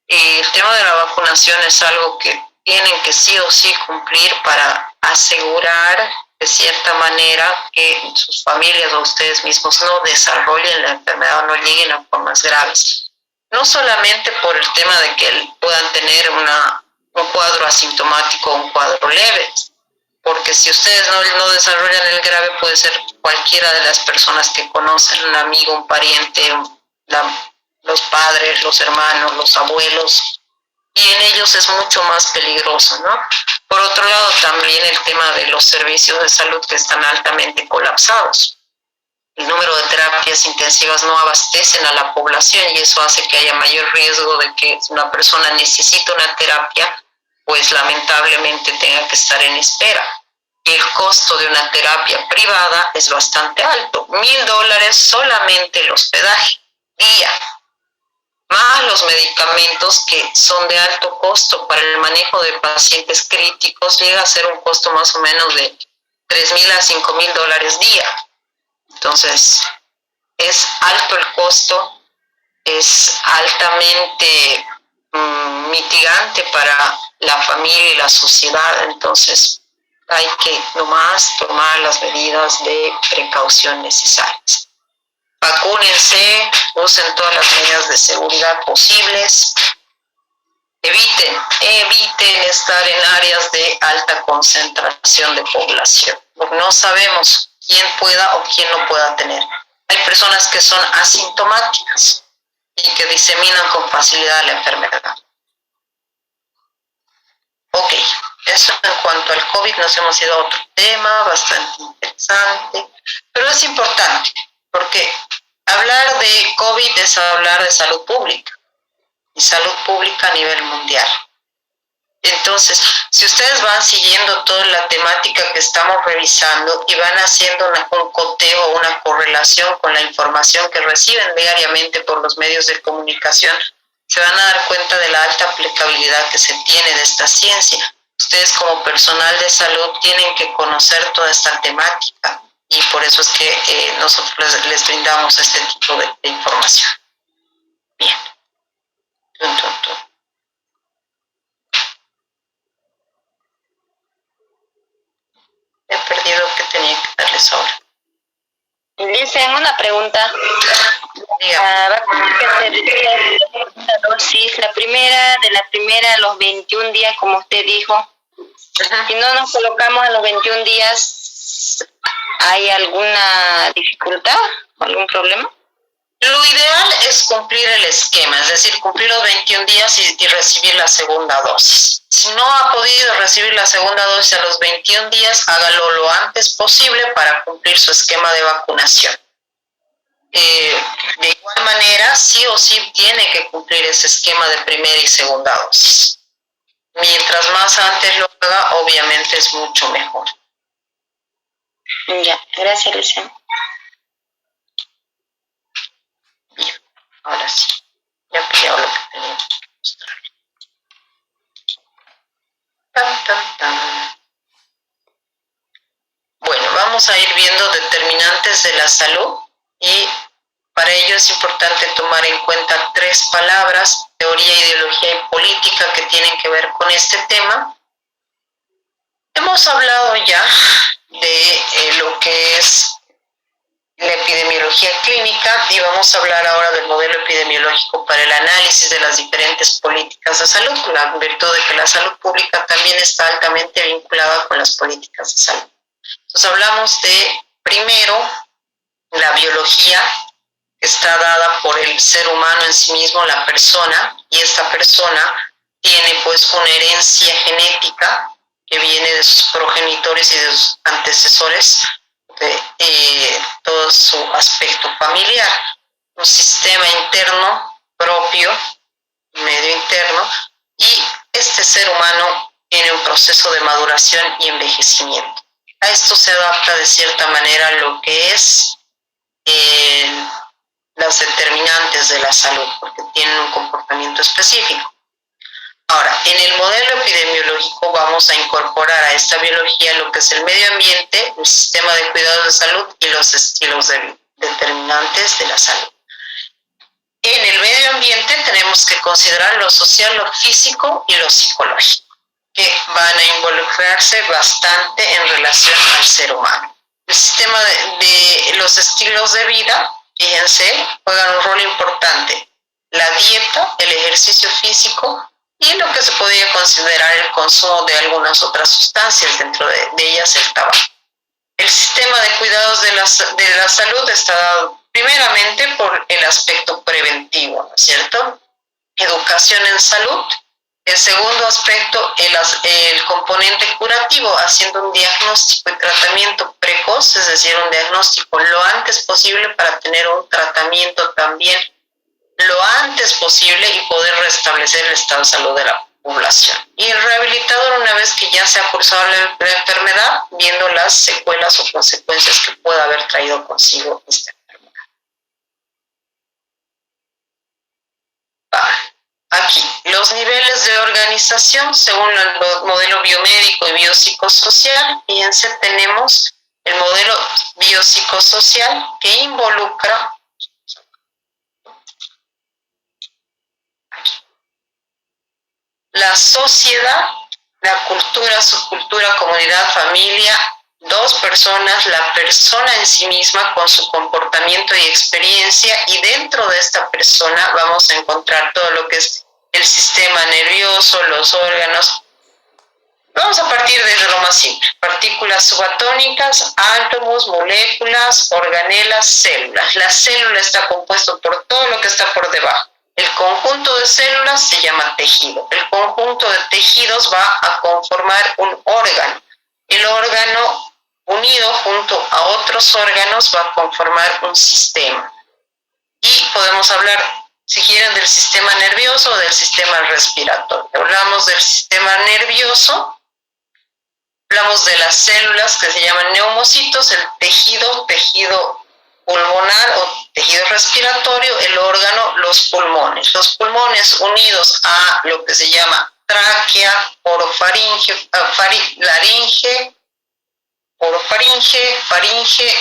El tema de la vacunación es algo que tienen que sí o sí cumplir para asegurar de cierta manera que sus familias o ustedes mismos no desarrollen la enfermedad o no lleguen a formas graves. No solamente por el tema de que puedan tener un cuadro asintomático o un cuadro leve, porque si ustedes no desarrollan el grave, puede ser cualquiera de las personas que conocen, un amigo, un pariente, los padres, los hermanos, los abuelos, y en ellos es mucho más peligroso, ¿no? Por otro lado, también el tema de los servicios de salud que están altamente colapsados. El número de terapias intensivas no abastecen a la población y eso hace que haya mayor riesgo de que una persona necesite una terapia, pues lamentablemente tenga que estar en espera. el costo de una terapia privada es bastante alto. $1,000 solamente el hospedaje, día, más los medicamentos que son de alto costo para el manejo de pacientes críticos, llega a ser un costo más o menos de $3,000 a $5,000 día. Entonces, es alto el costo, es altamente mitigante para la familia y la sociedad. Entonces, hay que nomás tomar las medidas de precaución necesarias. Vacúnense, usen todas las medidas de seguridad posibles. Eviten estar en áreas de alta concentración de población, porque no sabemos quién pueda o quién no pueda tener. Hay personas que son asintomáticas y que diseminan con facilidad la enfermedad. Ok, eso en cuanto al COVID. Nos hemos ido a otro tema bastante interesante, pero es importante porque hablar de COVID es hablar de salud pública y salud pública a nivel mundial. Entonces, si ustedes van siguiendo toda la temática que estamos revisando y van haciendo un coteo, una correlación con la información que reciben diariamente por los medios de comunicación, se van a dar cuenta de la alta aplicabilidad que se tiene de esta ciencia. Ustedes como personal de salud tienen que conocer toda esta temática y por eso es que nosotros les brindamos este tipo de información. Bien. He perdido que tenía que darles ahora. Dicen una pregunta. Va a tener que hacer una dosis, la primera a los 21 días, como usted dijo. Si no nos colocamos a los 21 días, ¿hay alguna dificultad o algún problema? Lo ideal es cumplir el esquema, es decir, cumplir los 21 días y recibir la segunda dosis. Si no ha podido recibir la segunda dosis a los 21 días, hágalo lo antes posible para cumplir su esquema de vacunación. De igual manera, sí o sí tiene que cumplir ese esquema de primera y segunda dosis. Mientras más antes lo haga, obviamente es mucho mejor. Ya, gracias, Luciana. Bien, ahora sí, ya pillado lo que tenía que mostrar. Bueno, vamos a ir viendo determinantes de la salud y para ello es importante tomar en cuenta 3 palabras: teoría, ideología y política, que tienen que ver con este tema. Hemos hablado ya de lo que es la epidemiología clínica y vamos a hablar ahora del modelo epidemiológico para el análisis de las diferentes políticas de salud, con la virtud de que la salud pública también está altamente vinculada con las políticas de salud. Entonces hablamos de, primero, la biología, que está dada por el ser humano en sí mismo, la persona, y esta persona tiene pues una herencia genética que viene de sus progenitores y de sus antecesores, de todo su aspecto familiar, un sistema interno propio, medio interno, y este ser humano tiene un proceso de maduración y envejecimiento. A esto se adapta de cierta manera lo que es las determinantes de la salud, porque tienen un comportamiento específico. Ahora, en el modelo epidemiológico vamos a incorporar a esta biología lo que es el medio ambiente, el sistema de cuidados de salud y los estilos determinantes de la salud. En el medio ambiente tenemos que considerar lo social, lo físico y lo psicológico, que van a involucrarse bastante en relación al ser humano. El sistema de los estilos de vida, fíjense, juegan un rol importante. La dieta, el ejercicio físico y lo que se podría considerar el consumo de algunas otras sustancias, dentro de ellas el tabaco. El sistema de cuidados de la salud está dado primeramente por el aspecto preventivo, ¿no es cierto? Educación en salud. El segundo aspecto, el componente curativo, haciendo un diagnóstico y tratamiento precoz, es decir, un diagnóstico lo antes posible para tener un tratamiento también lo antes posible y poder restablecer el estado de salud de la población. Y el rehabilitador, una vez que ya se ha cursado la enfermedad, viendo las secuelas o consecuencias que pueda haber traído consigo esta enfermedad. Aquí, los niveles de organización según el modelo biomédico y biopsicosocial. Fíjense, tenemos el modelo biopsicosocial que involucra la sociedad, la cultura, subcultura, comunidad, familia, dos personas, la persona en sí misma con su comportamiento y experiencia, y dentro de esta persona vamos a encontrar todo lo que es el sistema nervioso, los órganos. Vamos a partir desde lo más simple: partículas subatónicas, átomos, moléculas, organelas, células. La célula está compuesto por todo lo que está por debajo. El conjunto de células se llama tejido. El conjunto de tejidos va a conformar un órgano. El órgano, unido junto a otros órganos, va a conformar un sistema. Y podemos hablar, si quieren, del sistema nervioso o del sistema respiratorio. Hablamos del sistema nervioso, hablamos de las células que se llaman neumocitos, el tejido pulmonar o tejido respiratorio, el órgano, los pulmones. Los pulmones unidos a lo que se llama tráquea, orofaringe, laringe, orofaringe, faringe,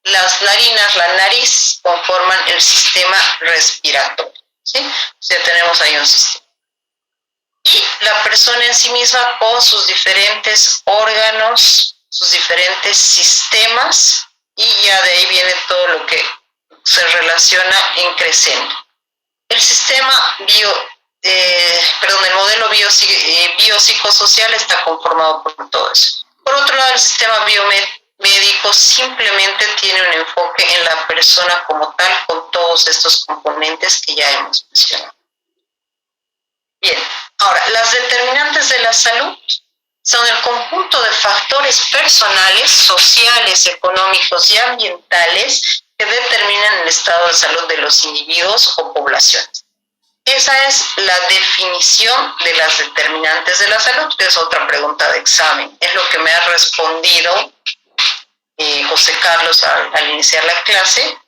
las narinas, la nariz, conforman el sistema respiratorio. ¿Sí? Ya tenemos ahí un sistema. Y la persona en sí misma con sus diferentes órganos, sus diferentes sistemas, y ya de ahí viene todo lo que se relaciona en crecendo. El sistema el modelo biopsicosocial está conformado por todo eso. Por otro lado, el sistema biomédico simplemente tiene un enfoque en la persona como tal, con todos estos componentes que ya hemos mencionado. Bien, ahora, las determinantes de la salud son el conjunto de factores personales, sociales, económicos y ambientales que determinan el estado de salud de los individuos o poblaciones. Esa es la definición de las determinantes de la salud, que es otra pregunta de examen. Es lo que me ha respondido José Carlos al iniciar la clase.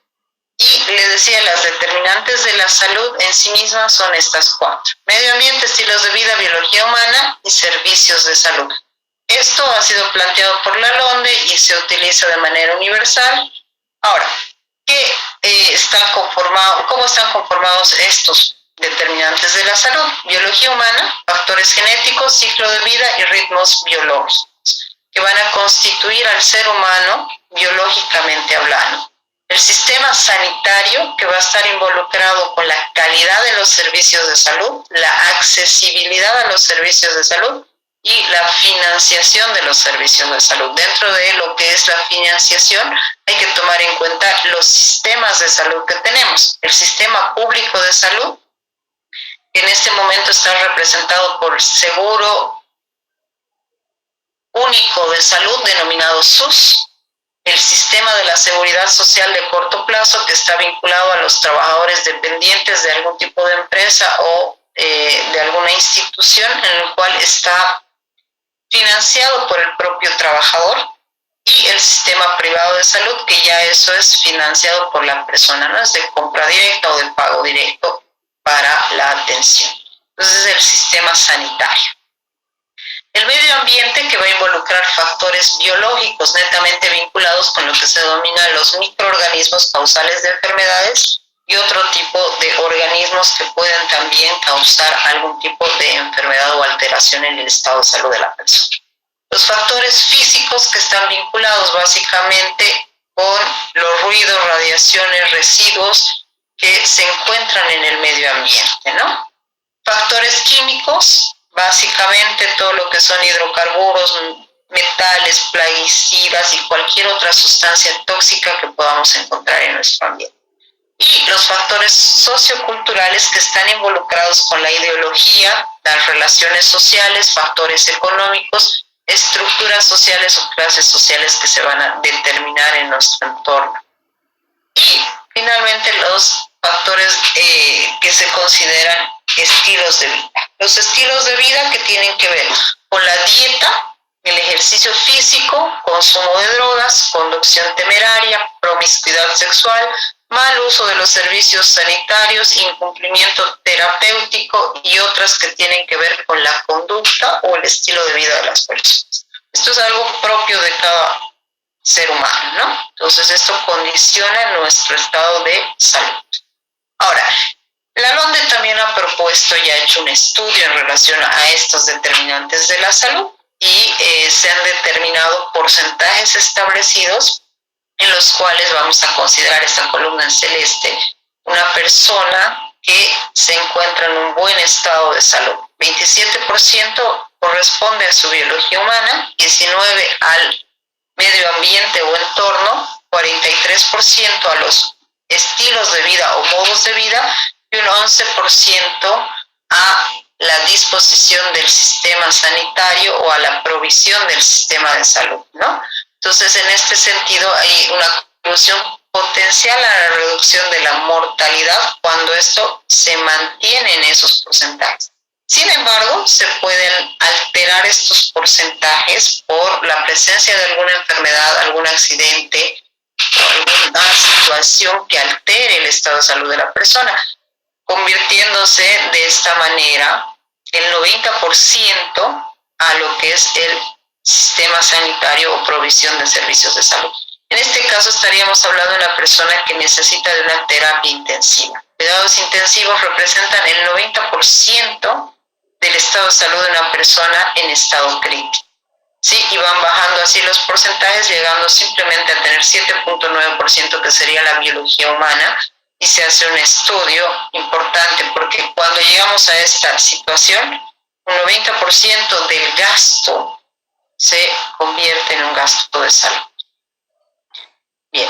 Y le decía, las determinantes de la salud en sí mismas son estas cuatro: medio ambiente, estilos de vida, biología humana y servicios de salud. Esto ha sido planteado por la LONDE y se utiliza de manera universal. Ahora, ¿cómo están conformados estos determinantes de la salud? Biología humana, factores genéticos, ciclo de vida y ritmos biológicos, que van a constituir al ser humano biológicamente hablando. El sistema sanitario, que va a estar involucrado con la calidad de los servicios de salud, la accesibilidad a los servicios de salud y la financiación de los servicios de salud. Dentro de lo que es la financiación, hay que tomar en cuenta los sistemas de salud que tenemos. El sistema público de salud, que en este momento está representado por Seguro Único de Salud, denominado SUS. El sistema de la seguridad social de corto plazo, que está vinculado a los trabajadores dependientes de algún tipo de empresa o de alguna institución, en el cual está financiado por el propio trabajador. Y el sistema privado de salud, que ya eso es financiado por la persona, no es de compra directa o de pago directo para la atención. Entonces, es el sistema sanitario. El medio ambiente, que va a involucrar factores biológicos netamente vinculados con lo que se denomina los microorganismos causales de enfermedades y otro tipo de organismos que pueden también causar algún tipo de enfermedad o alteración en el estado de salud de la persona. Los factores físicos, que están vinculados básicamente con los ruidos, radiaciones, residuos que se encuentran en el medio ambiente, ¿no? Factores químicos, básicamente todo lo que son hidrocarburos, metales, plaguicidas y cualquier otra sustancia tóxica que podamos encontrar en nuestro ambiente. Y los factores socioculturales, que están involucrados con la ideología, las relaciones sociales, factores económicos, estructuras sociales o clases sociales que se van a determinar en nuestro entorno. Y finalmente los factores que se consideran estilos de vida. Los estilos de vida que tienen que ver con la dieta, el ejercicio físico, consumo de drogas, conducción temeraria, promiscuidad sexual, mal uso de los servicios sanitarios, incumplimiento terapéutico y otras que tienen que ver con la conducta o el estilo de vida de las personas. Esto es algo propio de cada ser humano, ¿no? Entonces esto condiciona nuestro estado de salud. Ahora, la LONDE también ha propuesto y ha hecho un estudio en relación a estos determinantes de la salud y se han determinado porcentajes establecidos en los cuales vamos a considerar esta columna en celeste una persona que se encuentra en un buen estado de salud. 27% corresponde a su biología humana, 19% al medio ambiente o entorno, 43% a los estilos de vida o modos de vida y un 11% a la disposición del sistema sanitario o a la provisión del sistema de salud, ¿no? Entonces, en este sentido, hay una contribución potencial a la reducción de la mortalidad cuando esto se mantiene en esos porcentajes. Sin embargo, se pueden alterar estos porcentajes por la presencia de alguna enfermedad, algún accidente o alguna situación que altere el estado de salud de la persona, convirtiéndose de esta manera el 90% a lo que es el sistema sanitario o provisión de servicios de salud. En este caso estaríamos hablando de una persona que necesita de una terapia intensiva. Cuidados intensivos representan el 90% del estado de salud de una persona en estado crítico. Sí, y van bajando así los porcentajes, llegando simplemente a tener 7.9% que sería la biología humana, y se hace un estudio importante porque cuando llegamos a esta situación, un 90% del gasto se convierte en un gasto de salud. Bien,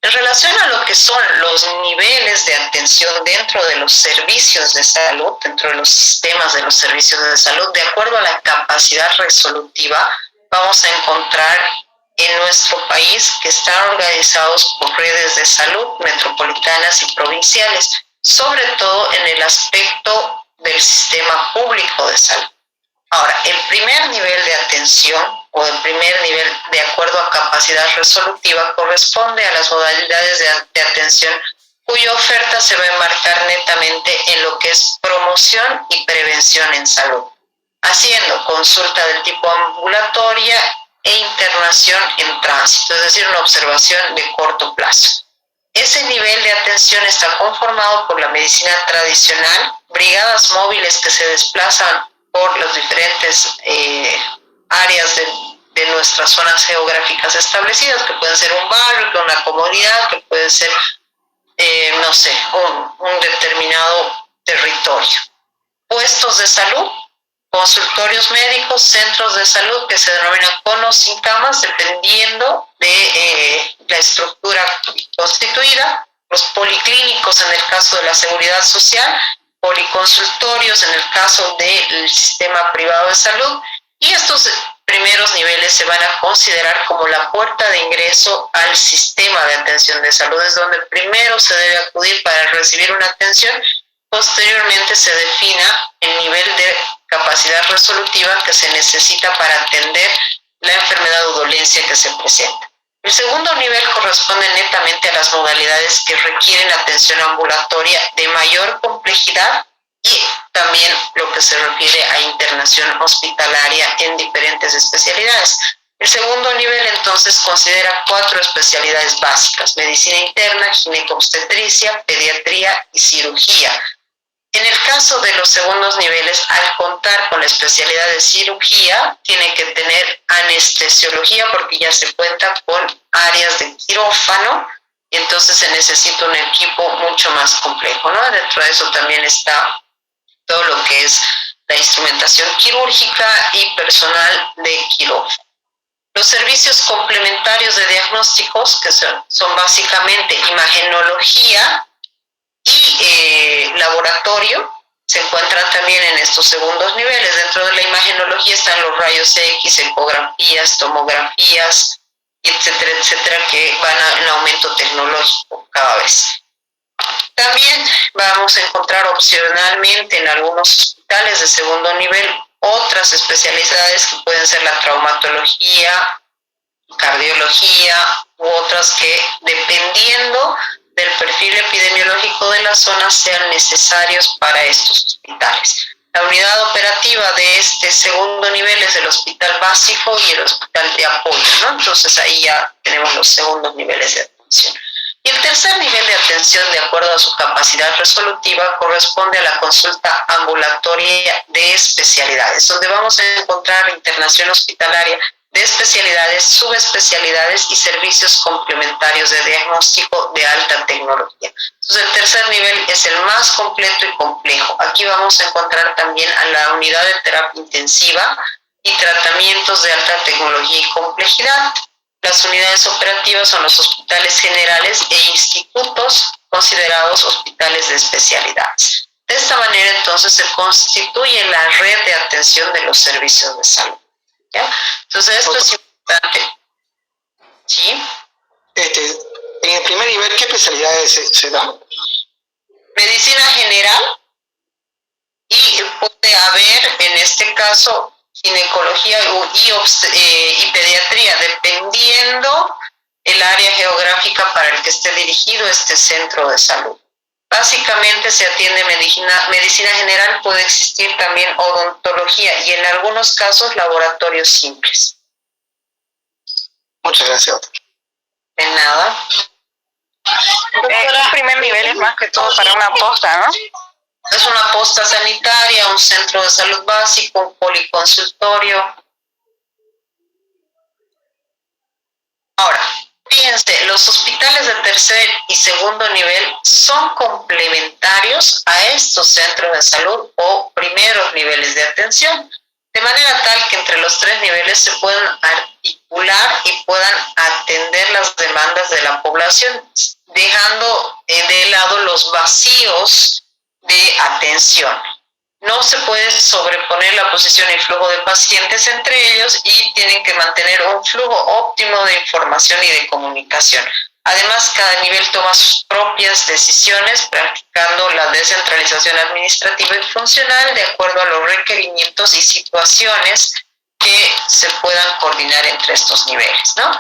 en relación a lo que son los niveles de atención dentro de los servicios de salud, dentro de los sistemas de los servicios de salud, de acuerdo a la capacidad resolutiva, vamos a encontrar en nuestro país que están organizados por redes de salud metropolitanas y provinciales, sobre todo en el aspecto del sistema público de salud. Ahora, el primer nivel de atención o el primer nivel de acuerdo a capacidad resolutiva corresponde a las modalidades de atención cuya oferta se va a enmarcar netamente en lo que es promoción y prevención en salud, haciendo consulta del tipo ambulatoria e internación en tránsito, es decir, una observación de corto plazo. Ese nivel de atención está conformado por la medicina tradicional, brigadas móviles que se desplazan por las diferentes áreas de nuestras zonas geográficas establecidas, que pueden ser un barrio, que una comunidad, que puede ser, un determinado territorio. Puestos de salud, consultorios médicos, centros de salud que se denominan con o sin camas, dependiendo de la estructura constituida, los policlínicos en el caso de la seguridad social, policonsultorios en el caso del sistema privado de salud, y estos primeros niveles se van a considerar como la puerta de ingreso al sistema de atención de salud, es donde primero se debe acudir para recibir una atención. Posteriormente se defina el nivel de capacidad resolutiva que se necesita para atender la enfermedad o dolencia que se presenta. El segundo nivel corresponde netamente a las modalidades que requieren atención ambulatoria de mayor complejidad y también lo que se refiere a internación hospitalaria en diferentes especialidades. El segundo nivel entonces considera 4 especialidades básicas: medicina interna, ginecobstetricia, pediatría y cirugía. En el caso de los segundos niveles, al contar con la especialidad de cirugía, tiene que tener anestesiología porque ya se cuenta con áreas de quirófano, y entonces se necesita un equipo mucho más complejo, ¿no? Dentro de eso también está todo lo que es la instrumentación quirúrgica y personal de quirófano. Los servicios complementarios de diagnósticos, que son básicamente imagenología y laboratorio, se encuentran también en estos segundos niveles. Dentro de la imagenología están los rayos X, ecografías, tomografías, etcétera, etcétera, que van en aumento tecnológico cada vez. También vamos a encontrar opcionalmente en algunos hospitales de segundo nivel otras especialidades que pueden ser la traumatología, cardiología u otras que, dependiendo del perfil epidemiológico de la zona, sean necesarios para estos hospitales. La unidad operativa de este segundo nivel es el hospital básico y el hospital de apoyo, ¿no? Entonces ahí ya tenemos los segundos niveles de atención. Y el tercer nivel de atención, de acuerdo a su capacidad resolutiva, corresponde a la consulta ambulatoria de especialidades, donde vamos a encontrar internación hospitalaria de especialidades, subespecialidades y servicios complementarios de diagnóstico de alta tecnología. Entonces, el tercer nivel es el más completo y complejo. Aquí vamos a encontrar también a la unidad de terapia intensiva y tratamientos de alta tecnología y complejidad. Las unidades operativas son los hospitales generales e institutos considerados hospitales de especialidades. De esta manera, entonces, se constituye la red de atención de los servicios de salud. ¿Ya? Entonces, esto es importante. ¿Sí? En el primer nivel, ¿qué especialidades se dan? Medicina general y puede haber, en este caso, ginecología y pediatría, dependiendo el área geográfica para el que esté dirigido este centro de salud. Básicamente se atiende medicina general, puede existir también odontología y en algunos casos laboratorios simples. Muchas gracias. De nada. El primer nivel es más que todo para una posta, ¿no? Es una posta sanitaria, un centro de salud básico, un policonsultorio. Ahora, fíjense, los hospitales de tercer y segundo nivel son complementarios a estos centros de salud o primeros niveles de atención, de manera tal que entre los tres niveles se puedan articular y puedan atender las demandas de la población, dejando de lado los vacíos de atención. No se puede sobreponer la posición y flujo de pacientes entre ellos y tienen que mantener un flujo óptimo de información y de comunicación. Además, cada nivel toma sus propias decisiones, practicando la descentralización administrativa y funcional de acuerdo a los requerimientos y situaciones que se puedan coordinar entre estos niveles, ¿no?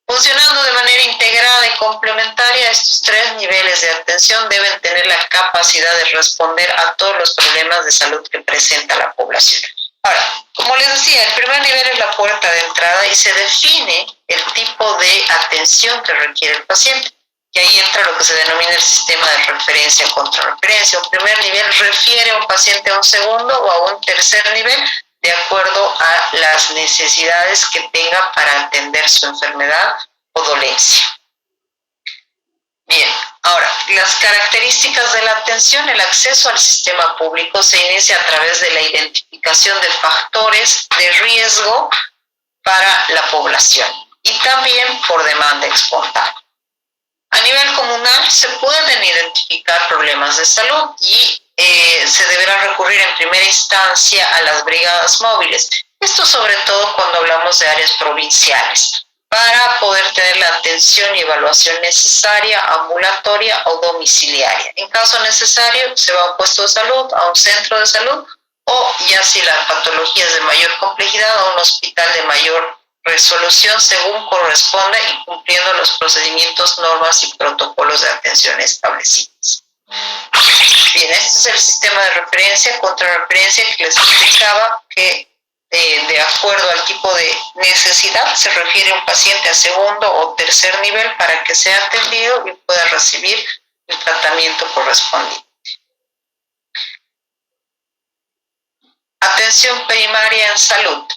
Funcionando de manera integrada y complementaria, estos tres niveles de atención deben tener la capacidad de responder a todos los problemas de salud que presenta la población. Ahora, como les decía, el primer nivel es la puerta de entrada y se define el tipo de atención que requiere el paciente. Y ahí entra lo que se denomina el sistema de referencia contra referencia. Un primer nivel refiere a un paciente a un segundo o a un tercer nivel de acuerdo a las necesidades que tenga para atender su enfermedad o dolencia. Bien, ahora, las características de la atención. El acceso al sistema público se inicia a través de la identificación de factores de riesgo para la población y también por demanda espontánea. A nivel comunal se pueden identificar problemas de salud y se deberá recurrir en primera instancia a las brigadas móviles. Esto sobre todo cuando hablamos de áreas provinciales, para poder tener la atención y evaluación necesaria, ambulatoria o domiciliaria. En caso necesario, se va a un puesto de salud, a un centro de salud, o ya si la patología es de mayor complejidad, a un hospital de mayor resolución según corresponda y cumpliendo los procedimientos, normas y protocolos de atención establecidos. Bien, este es el sistema de referencia, contrarreferencia que les explicaba que de acuerdo al tipo de necesidad se refiere un paciente a segundo o tercer nivel para que sea atendido y pueda recibir el tratamiento correspondiente. Atención primaria en salud.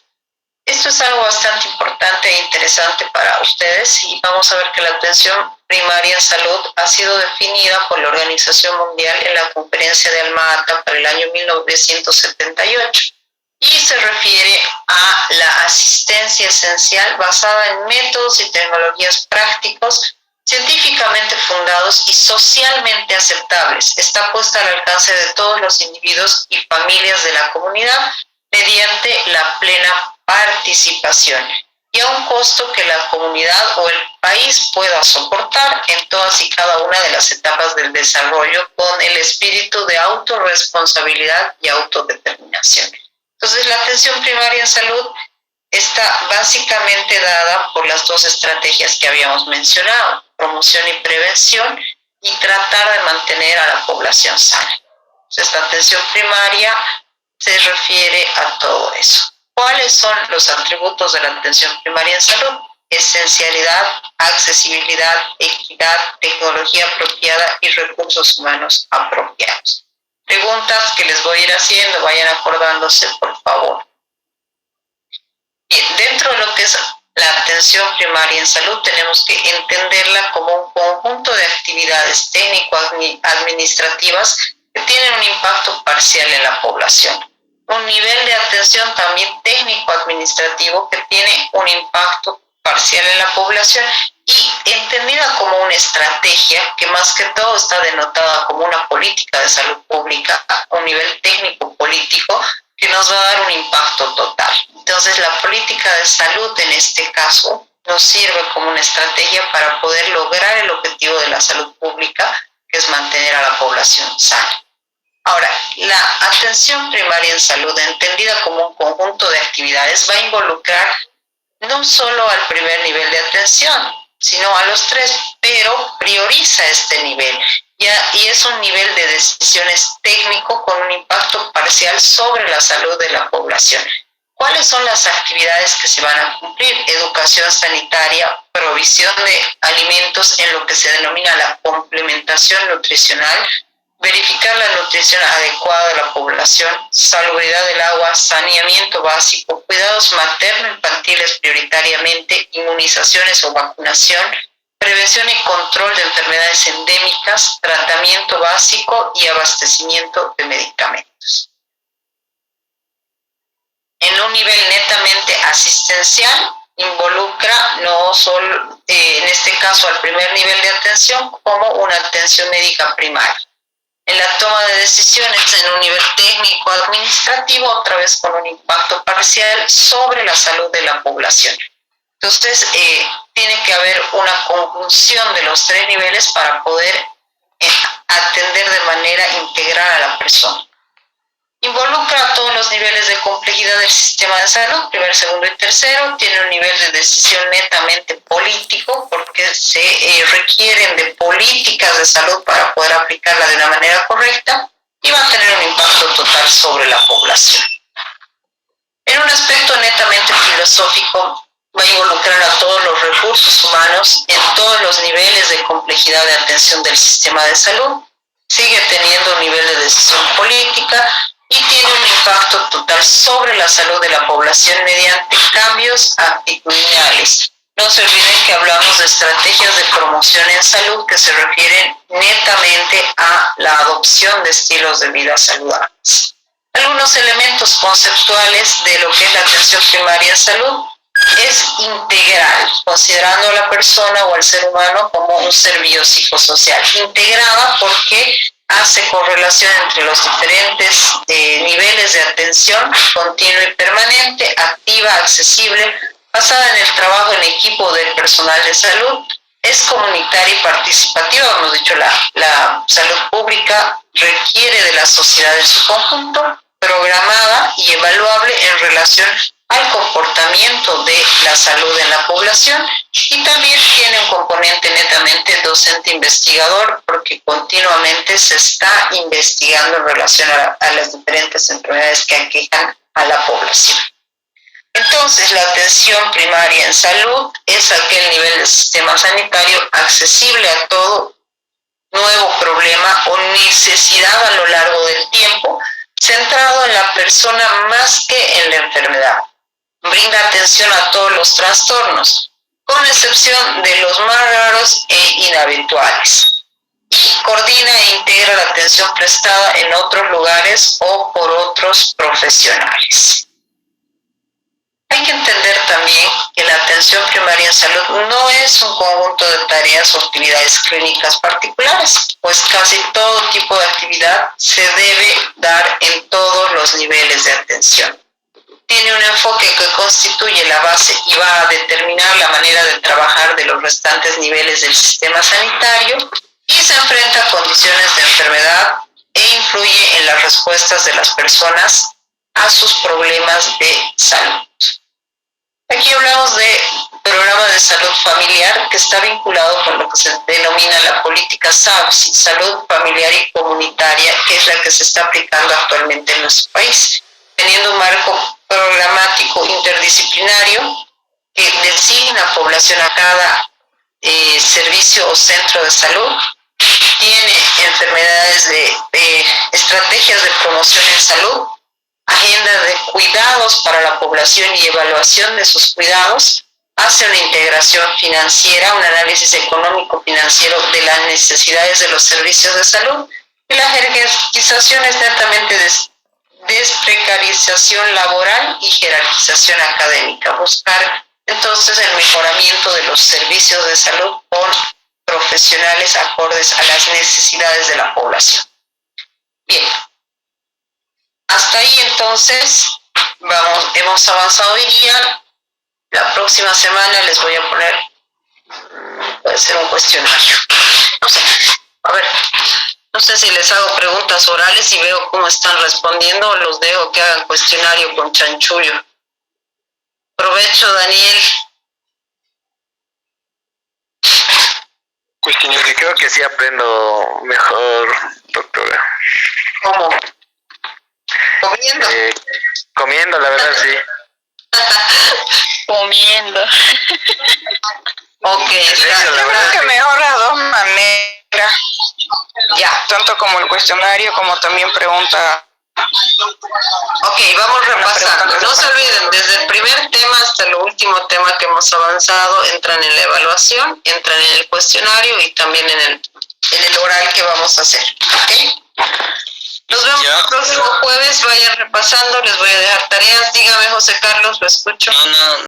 Esto es algo bastante importante e interesante para ustedes y vamos a ver que la atención primaria en salud ha sido definida por la Organización Mundial en la Conferencia de Alma-Ata para el año 1978 y se refiere a la asistencia esencial basada en métodos y tecnologías prácticos, científicamente fundados y socialmente aceptables. Está puesta al alcance de todos los individuos y familias de la comunidad mediante la plena participación y a un costo que la comunidad o el país pueda soportar en todas y cada una de las etapas del desarrollo con el espíritu de autorresponsabilidad y autodeterminación. Entonces, la atención primaria en salud está básicamente dada por las dos estrategias que habíamos mencionado, promoción y prevención, y tratar de mantener a la población sana. Entonces, la atención primaria se refiere a todo eso. ¿Cuáles son los atributos de la atención primaria en salud? Esencialidad, accesibilidad, equidad, tecnología apropiada y recursos humanos apropiados. Preguntas que les voy a ir haciendo, vayan acordándose, por favor. Bien, dentro de lo que es la atención primaria en salud, tenemos que entenderla como un conjunto de actividades técnico-administrativas que tienen un impacto parcial en la población. Un nivel de atención también técnico-administrativo que tiene un impacto parcial en la población y entendida como una estrategia que más que todo está denotada como una política de salud pública a un nivel técnico-político que nos va a dar un impacto total. Entonces, la política de salud en este caso nos sirve como una estrategia para poder lograr el objetivo de la salud pública, que es mantener a la población sana. Ahora, la atención primaria en salud, entendida como un conjunto de actividades, va a involucrar no solo al primer nivel de atención, sino a los tres, pero prioriza este nivel. Y es un nivel de decisiones técnico con un impacto parcial sobre la salud de la población. ¿Cuáles son las actividades que se van a cumplir? Educación sanitaria, provisión de alimentos en lo que se denomina la complementación nutricional, verificar la nutrición adecuada de la población, salubridad del agua, saneamiento básico, cuidados materno-infantiles prioritariamente, inmunizaciones o vacunación, prevención y control de enfermedades endémicas, tratamiento básico y abastecimiento de medicamentos. En un nivel netamente asistencial, involucra no solo, en este caso, al primer nivel de atención, como una atención médica primaria. En la toma de decisiones en un nivel técnico-administrativo, otra vez con un impacto parcial sobre la salud de la población. Entonces, tiene que haber una conjunción de los tres niveles para poder atender de manera integral a la persona. Involucra a todos los niveles de complejidad del sistema de salud, primero, segundo y tercero. Tiene un nivel de decisión netamente político porque se requieren de políticas de salud para poder aplicarla de una manera correcta y va a tener un impacto total sobre la población. En un aspecto netamente filosófico, va a involucrar a todos los recursos humanos en todos los niveles de complejidad de atención del sistema de salud. Sigue teniendo un nivel de decisión política y tiene un impacto total sobre la salud de la población mediante cambios actitudinales. No se olviden que hablamos de estrategias de promoción en salud que se refieren netamente a la adopción de estilos de vida saludables. Algunos elementos conceptuales de lo que es la atención primaria en salud es integral, considerando a la persona o al ser humano como un ser biopsicosocial. Integrada porque hace correlación entre los diferentes niveles de atención continua y permanente, activa, accesible, basada en el trabajo en equipo del personal de salud, es comunitaria y participativa. Hemos dicho, la salud pública requiere de la sociedad en su conjunto, programada y evaluable en relación al comportamiento de la salud en la población, y también tiene un componente netamente docente investigador porque continuamente se está investigando en relación a las diferentes enfermedades que aquejan a la población. Entonces, la atención primaria en salud es aquel nivel del sistema sanitario accesible a todo nuevo problema o necesidad a lo largo del tiempo, centrado en la persona más que en la enfermedad. Brinda atención a todos los trastornos, con excepción de los más raros e inhabituales. Y coordina e integra la atención prestada en otros lugares o por otros profesionales. Hay que entender también que la atención primaria en salud no es un conjunto de tareas o actividades clínicas particulares, pues casi todo tipo de actividad se debe dar en todos los niveles de atención. tiene un enfoque que constituye la base y va a determinar la manera de trabajar de los restantes niveles del sistema sanitario y se enfrenta a condiciones de enfermedad e influye en las respuestas de las personas a sus problemas de salud. Aquí hablamos de programa de salud familiar que está vinculado con lo que se denomina la política SAFSI, salud familiar y comunitaria, que es la que se está aplicando actualmente en nuestro país, teniendo un marco programático interdisciplinario que designa población a cada servicio o centro de salud, tiene enfermedades estrategias de promoción en salud, agenda de cuidados para la población y evaluación de sus cuidados, hace una integración financiera, un análisis económico financiero de las necesidades de los servicios de salud, y la jerarquización es netamente desprecarización laboral y jerarquización académica, buscar entonces el mejoramiento de los servicios de salud con profesionales acordes a las necesidades de la población. Bien, hasta ahí entonces hemos avanzado hoy día. La próxima semana les voy a poner, puede ser un cuestionario. No sé, a ver, no sé si les hago preguntas orales y veo cómo están respondiendo o los dejo que hagan cuestionario con chanchullo. Provecho, Daniel. Cuestionario, creo que sí aprendo mejor, doctora. ¿Cómo? ¿Comiendo? Comiendo, la verdad, sí. Comiendo. Ok, Yo creo que mejor las dos maneras. ya. Tanto como el cuestionario como también pregunta. Ok, vamos repasando. No se olviden, desde el primer tema hasta el último tema que hemos avanzado, entran en la evaluación, entran en el cuestionario y también en el oral que vamos a hacer. ¿Ok? Nos vemos el próximo jueves, vayan repasando, les voy a dejar tareas. Dígame, José Carlos, lo escucho. No,